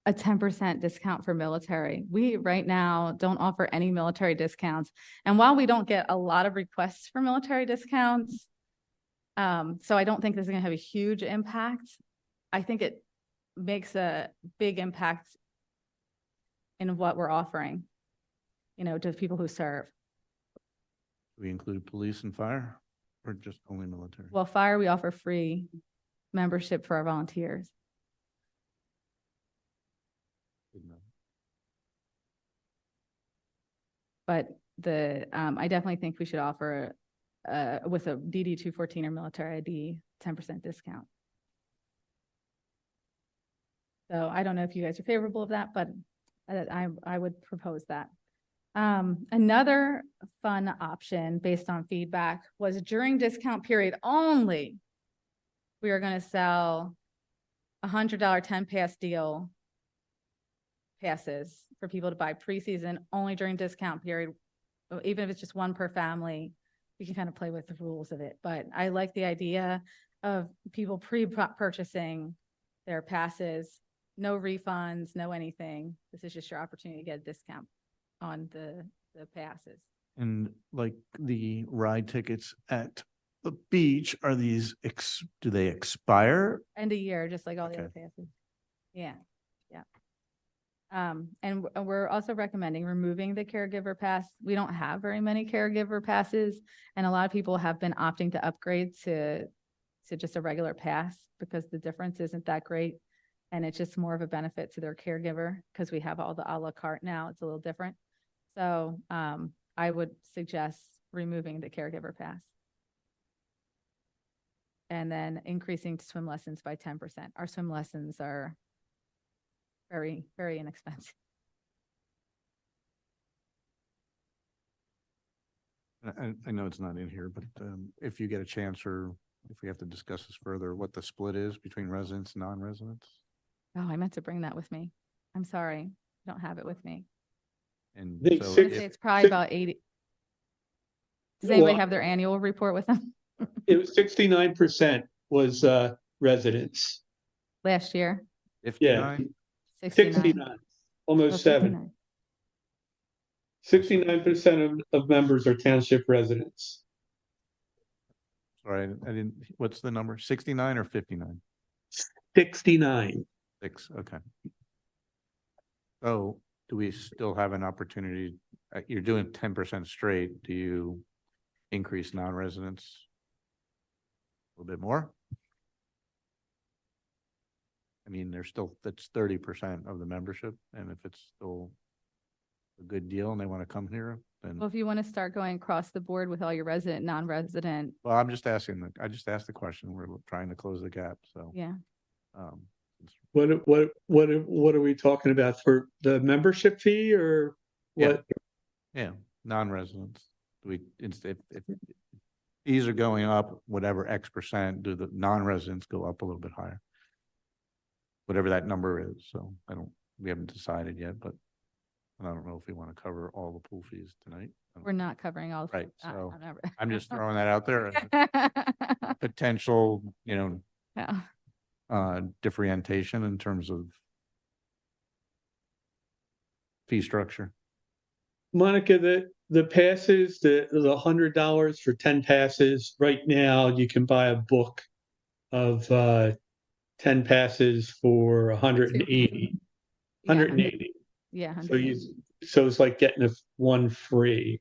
a 10% discount for military. We right now don't offer any military discounts. And while we don't get a lot of requests for military discounts, so I don't think this is going to have a huge impact. I think it makes a big impact in what we're offering, to people who serve. Do we include police and fire or just only military? Well, fire, we offer free membership for our volunteers. Good enough. But I definitely think we should offer with a DD 214 or military ID 10% discount. So I don't know if you guys are favorable of that, but I would propose that. Another fun option based on feedback was during discount period only, we are going to sell $100 10 pass deal passes for people to buy preseason only during discount period. Even if it's just one per family, you can kind of play with the rules of it. But I like the idea of people pre-purchasing their passes, no refunds, no anything. This is just your opportunity to get a discount on the passes. And like the ride tickets at the beach, are these, do they expire? End of year, just like all the Okay. other passes. Yeah, yeah. And we're also recommending removing the caregiver pass. We don't have very many caregiver passes, and a lot of people have been opting to upgrade to just a regular pass because the difference isn't that great. And it's just more of a benefit to their caregiver because we have all the a la carte now. It's a little different. So I would suggest removing the caregiver pass. and then increasing swim lessons by 10%. Our swim lessons are very, very inexpensive. I know it's not in here, but if you get a chance or if we have to discuss this further, what the split is between residents and non-residents? Oh, I meant to bring that with me. I'm sorry. I don't have it with me. And I think so I wanna six- say if, it's probably six- about 80. Does anybody Well, have their annual report with them? It was 69% was residents. Last year, 59? 69. 69, Oh, almost 7. 59. 69% of members are township residents. Sorry, I didn't, what's the number? 69 or 59? 69. 6, okay. So do we still have an opportunity? You're doing 10% straight. Do you increase non-residents a little bit more? I mean, that's 30% of the membership, and if it's still a good deal and they want to come here, then, Well, if you want to start going across the board with all your resident, non-resident, well, I'm just asking, I just asked the question. We're trying to close the gap, so. yeah. um, What are we talking about for the membership fee or Yeah. what? Yeah, non-residents. We, instead, if fees are going up, whatever X%, do the non-residents go up a little bit higher? Whatever that number is, so we haven't decided yet, but I don't know if we want to cover all the pool fees tonight. We're not covering all. Right, I- so I'm never- I'm just throwing that out there as potential, Yeah. differentiation in terms of fee structure. Monica, the passes, the $100 for 10 passes, right now you can buy a book of 10 passes for 180. Yeah. 180. Yeah. So it's like getting one free.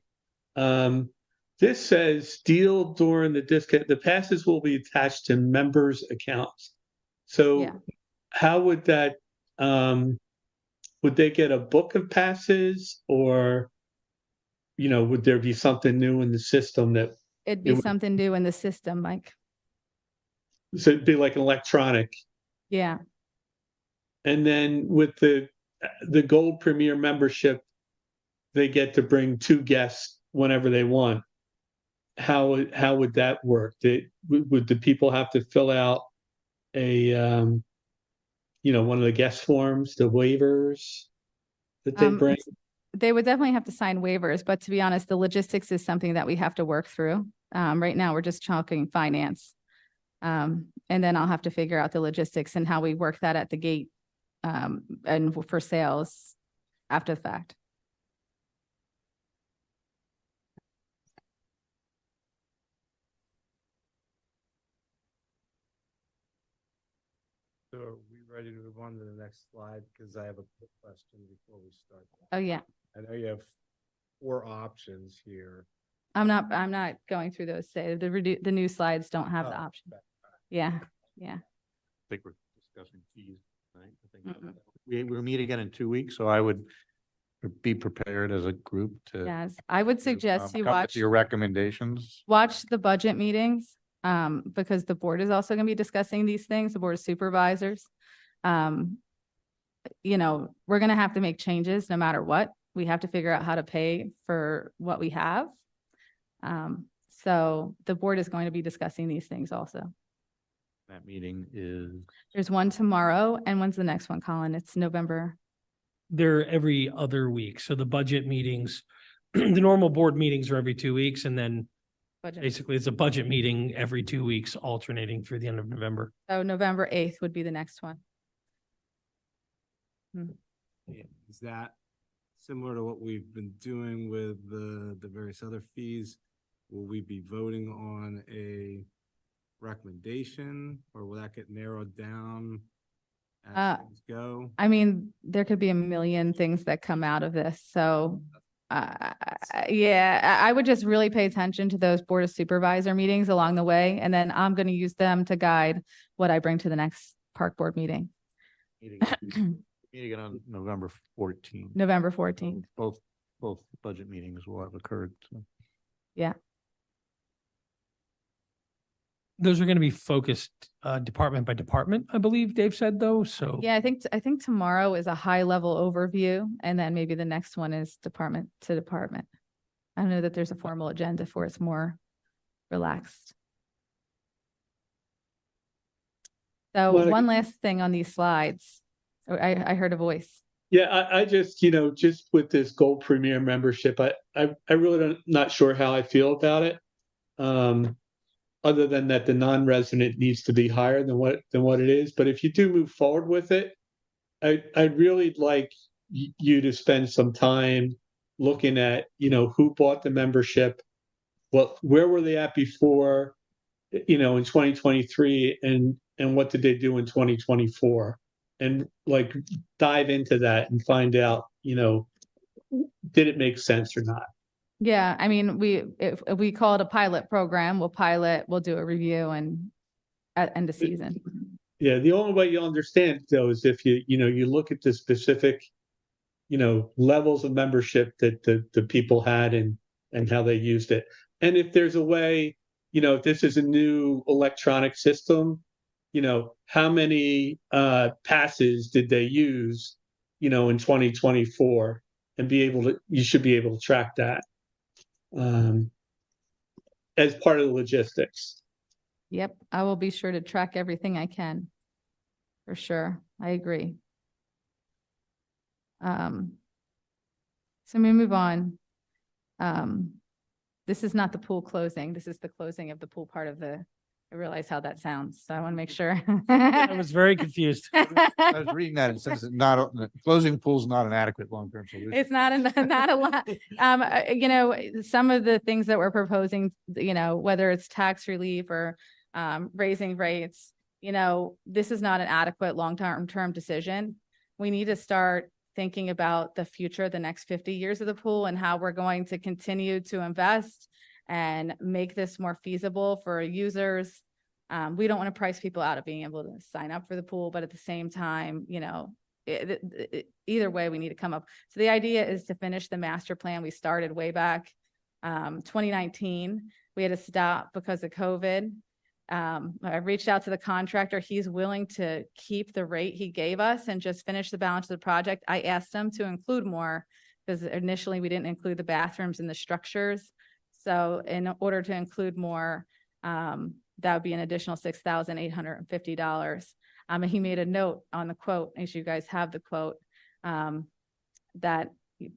This says deal during the discount. The passes will be attached to members' accounts. So Yeah. how would that, would they get a book of passes or, would there be something new in the system that, It'd It be would- something new in the system, Mike. so it'd be like electronic? Yeah. And then with the Gold Premier membership, they get to bring 2 guests whenever they want. How would that work? Would the people have to fill out a, one of the guest forms, the waivers that they bring? They would definitely have to sign waivers, but to be honest, the logistics is something that we have to work through. Right now, we're just talking finance. And then I'll have to figure out the logistics and how we work that at the gate, and for sales after the fact. So are we ready to move on to the next slide? Because I have a quick question before we start. Oh, yeah. I know you have 4 options here. I'm not going through those. Say the new slides don't have the Oh, option. okay. Yeah. Yeah. I think we're discussing fees tonight. I think Mm-mm. we'll meet again in 2 weeks, so I would be prepared as a group to. Yes. I would suggest you come with watch your recommendations. the budget meetings, because the board is also going to be discussing these things, the board of supervisors. We're going to have to make changes no matter what. We have to figure out how to pay for what we have. So the board is going to be discussing these things also. That meeting is, There's one tomorrow, and when's the next one, Colin? It's November. They're every other week. So the budget meetings, the normal board meetings are every 2 weeks, and then Budget. basically it's a budget meeting every 2 weeks, alternating through the end of November. So November 8th would be the next one. Yeah, is that similar to what we've been doing with the various other fees? Will we be voting on a recommendation, or will that get narrowed down as things go? I mean, there could be a million things that come out of this. So, yeah, I would just really pay attention to those board of supervisor meetings along the way. And then I'm going to use them to guide what I bring to the next park board meeting. meeting on November 14th. November 14th. Both budget meetings will have occurred. So. Yeah. those are going to be focused department by department, I believe Dave said though. So Yeah, I think tomorrow is a high level overview, and then maybe the next one is department to department. I don't know that there's a formal agenda for it's more relaxed. So Monica- one last thing on these slides. Oh, I heard a voice. Yeah, I just, just with this Gold Premier membership, I really not sure how I feel about it. Other than that the non-resident needs to be higher than what it is. But if you do move forward with it, I'd really like you to spend some time looking at, who bought the membership, where were they at before, in 2023, and what did they do in 2024? And like dive into that and find out, did it make sense or not? Yeah, I mean, if we call it a pilot program, we'll do a review and at end of season. Yeah, the only way you'll understand though is if you look at the specific, levels of membership that the people had and how they used it. And if there's a way, if this is a new electronic system, how many passes did they use, in 2024, and you should be able to track that as part of the logistics. Yep, I will be sure to track everything I can. For sure, I agree. So we move on. This is not the pool closing. This is the closing of the pool part of I realize how that sounds, so I want to make sure. I was very confused. I was reading that, it says closing the pool is not an adequate long-term solution. It's not a lot. Some of the things that we're proposing, whether it's tax relief or raising rates, this is not an adequate long-term decision. We need to start thinking about the future, the next 50 years of the pool, and how we're going to continue to invest and make this more feasible for users. We don't want to price people out of being able to sign up for the pool, but at the same time, either way, we need to come up. So the idea is to finish the master plan we started way back 2019. We had to stop because of COVID. I reached out to the contractor. He's willing to keep the rate he gave us and just finish the balance of the project. I asked him to include more because initially we didn't include the bathrooms and the structures. So in order to include more, that would be an additional $6,850. And he made a note on the quote, as you guys have the quote, that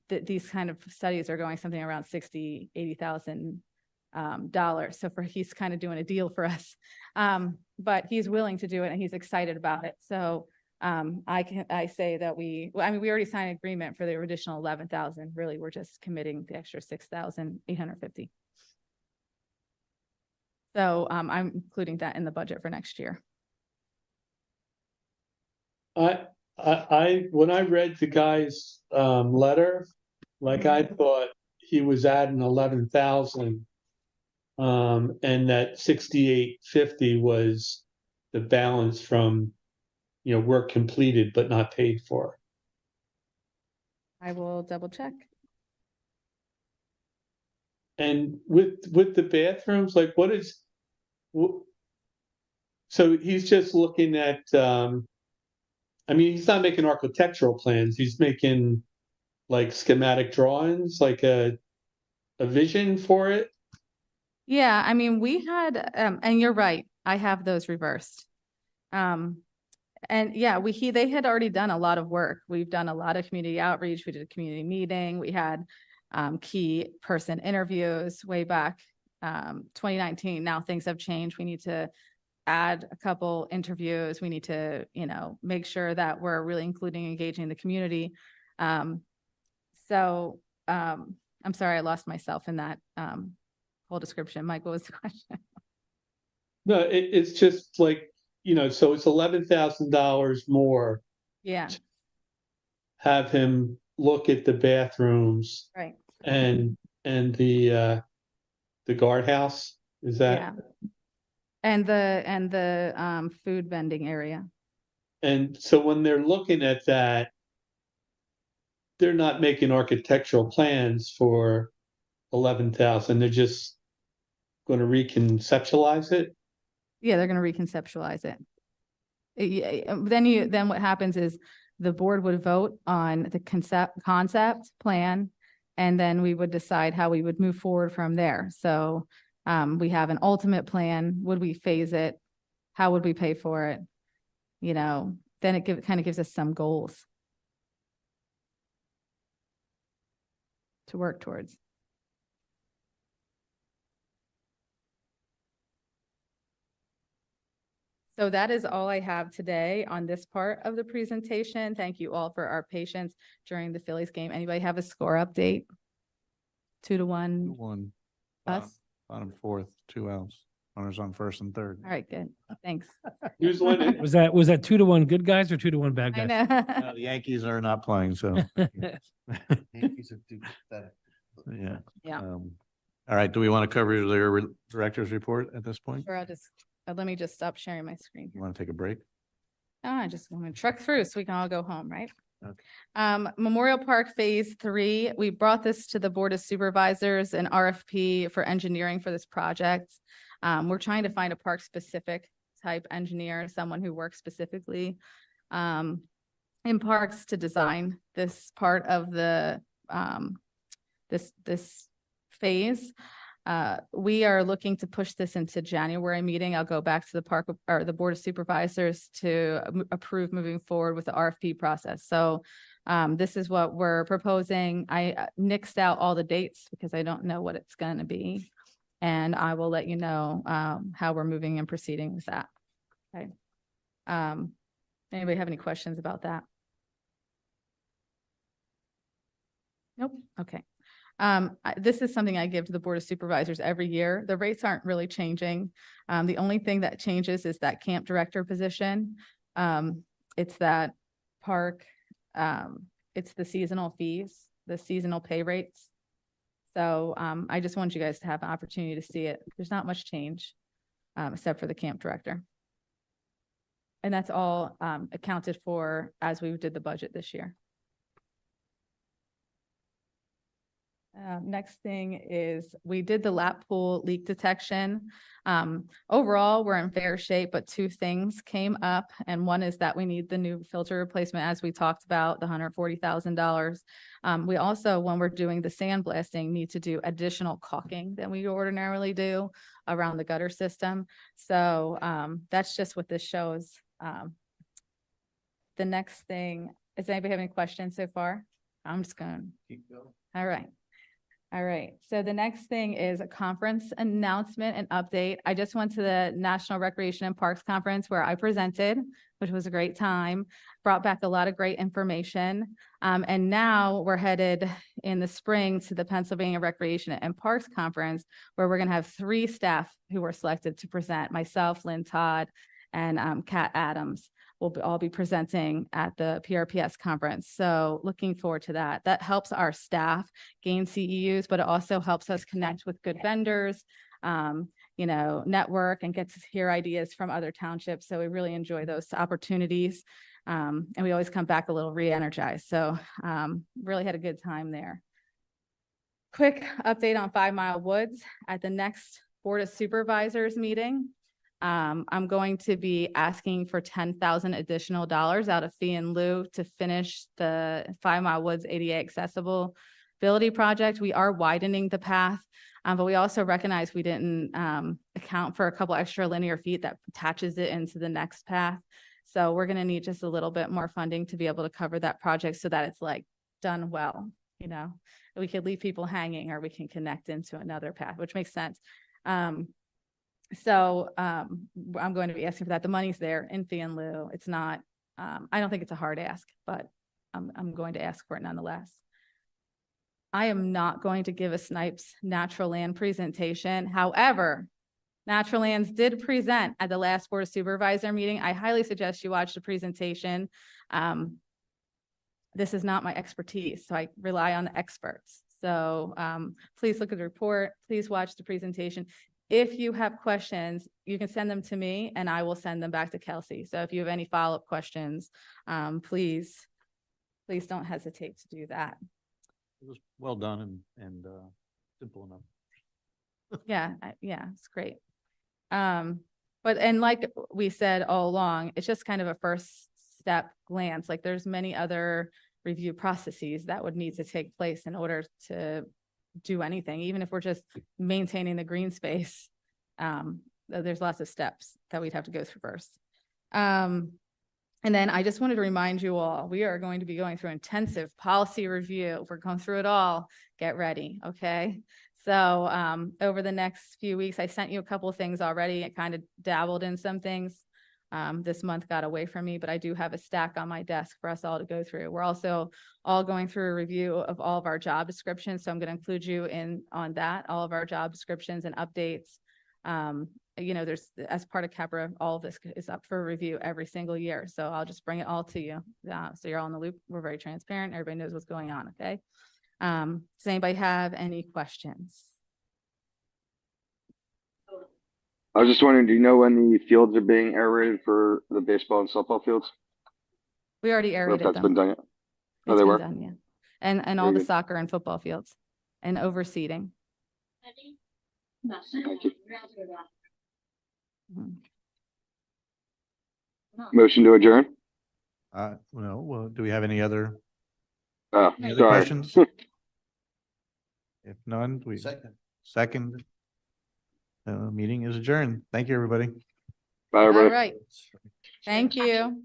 these kind of studies are going something around $80,000. So he's kind of doing a deal for us. But he's willing to do it and he's excited about it. So I say that we already signed an agreement for the additional 11,000. Really, we're just committing the extra 6,850. So I'm including that in the budget for next year. When I read the guy's letter, I thought he was adding 11,000, and that 6,850 was the balance from work completed but not paid for. I will double check. And with the bathrooms, so he's just looking at, he's not making architectural plans. He's making schematic drawings, a vision for it. Yeah, we had, and you're right, I have those reversed. And yeah, they had already done a lot of work. We've done a lot of community outreach. We did a community meeting. We had key person interviews way back 2019. Now things have changed. We need to add a couple interviews. We need to, make sure that we're really including, engaging the community. I'm sorry, I lost myself in that whole description. Mike, what was the question? No, it's just so it's $11,000 more. Yeah. Have him look at the bathrooms, Right. and the guardhouse. Is that? Yeah. And the food vending area. And so when they're looking at that, they're not making architectural plans for 11,000. They're just going to reconceptualize it. Yeah, they're gonna reconceptualize it. Then what happens is the board would vote on the concept plan, and then we would decide how we would move forward from there. So we have an ultimate plan. Would we phase it? How would we pay for it? You know, then it kind of gives us some goals to work towards. So that is all I have today on this part of the presentation. Thank you all for our patience during the Phillies game. Anybody have a score update? 2-1. 1. Us? Bottom fourth, 2 outs. Runners on first and third. All right, good. Thanks. Who's winning? Was that 2-1 good guys or 2-1 bad I guys? know. The Yankees are not playing, so, Yankees are too pathetic. yeah. Yeah. All right, do we want to cover the director's report at this point? Or I'll just, let me just stop sharing my screen You here. want to take a break? I just want to truck through so we can all go home, right? Okay. Memorial Park Phase 3, we brought this to the Board of Supervisors, an RFP for engineering for this project. We're trying to find a park specific type engineer, someone who works specifically in parks to design this part of the this phase. We are looking to push this into January meeting. I'll go back to the park or the Board of Supervisors to approve moving forward with the RFP process. So this is what we're proposing. I nixed out all the dates because I don't know what it's going to be. And I will let you know how we're moving and proceeding with that. Okay. Anybody have any questions about that? Nope. Okay. This is something I give to the Board of Supervisors every year. The rates aren't really changing. The only thing that changes is that camp director position. It's that park, it's the seasonal fees, the seasonal pay rates. So I just want you guys to have an opportunity to see it. There's not much change except for the camp director. And that's all accounted for as we did the budget this year. Next thing is we did the lap pool leak detection. Overall, we're in fair shape, but 2 things came up. And one is that we need the new filter replacement, as we talked about, the $140,000. We also, when we're doing the sandblasting, need to do additional caulking than we ordinarily do around the gutter system. So that's just what this shows. The next thing, does anybody have any questions so far? I'm just going to Keep going. all right. All right. So the next thing is a conference announcement and update. I just went to the National Recreation and Parks Conference where I presented, which was a great time, brought back a lot of great information. And now we're headed in the spring to the Pennsylvania Recreation and Parks Conference, where we're going to have 3 staff who were selected to present, myself, Lynn Todd, and Kat Adams. We'll all be presenting at the PRPS conference. So looking forward to that. That helps our staff gain CEUs, but it also helps us connect with good vendors, you know, network and get to hear ideas from other townships. So we really enjoy those opportunities. And we always come back a little re-energized. So really had a good time there. Quick update on 5 Mile Woods. At the next Board of Supervisors meeting, I'm going to be asking for $10,000 additional out of fee in lieu to finish the 5 Mile Woods ADA accessibility project. We are widening the path, but we also recognize we didn't account for a couple extra linear feet that attaches it into the next path. So we're going to need just a little bit more funding to be able to cover that project so that it's like done well. You know, we could leave people hanging or we can connect into another path, which makes sense. So I'm going to be asking for that. The money's there in fee in lieu. It's not, I don't think it's a hard ask, but I'm going to ask for it nonetheless. I am not going to give a Snipes Natural Land presentation. However, Natural Lands did present at the last Board of Supervisor meeting. I highly suggest you watch the presentation. This is not my expertise, so I rely on the experts. So please look at the report. Please watch the presentation. If you have questions, you can send them to me and I will send them back to Kelsey. So if you have any follow-up questions, please don't hesitate to do that. It was well done and simple enough. Yeah, yeah, it's great. But, and like we said all along, it's just kind of a first step glance. Like there's many other review processes that would need to take place in order to do anything, even if we're just maintaining the green space. There's lots of steps that we'd have to go through first. And then I just wanted to remind you all, we are going to be going through intensive policy review. We're going through it all. Get ready, okay? So over the next few weeks, I sent you a couple of things already. I kind of dabbled in some things. This month got away from me, but I do have a stack on my desk for us all to go through. We're also all going through a review of all of our job descriptions. So I'm going to include you in on that, all of our job descriptions and updates. You know, there's, as part of CAPRA, all of this is up for review every single year. So I'll just bring it all to you. So you're all in the loop. We're very transparent. Everybody knows what's going on. Okay. Does anybody have any questions? I was just wondering, do you know when the fields are being aerated for the baseball and softball fields? We already I don't know if aerated that's been them. done yet. Oh, It's they been were? done, yeah. And all Very the good. soccer and football fields and overseeding. Thank you. Mhm. Motion to adjourn? Well, do we have any other Oh, Any other sorry. questions? If none, we second. Meeting is adjourned. Thank you, everybody. Bye, All everybody. right. Thank you.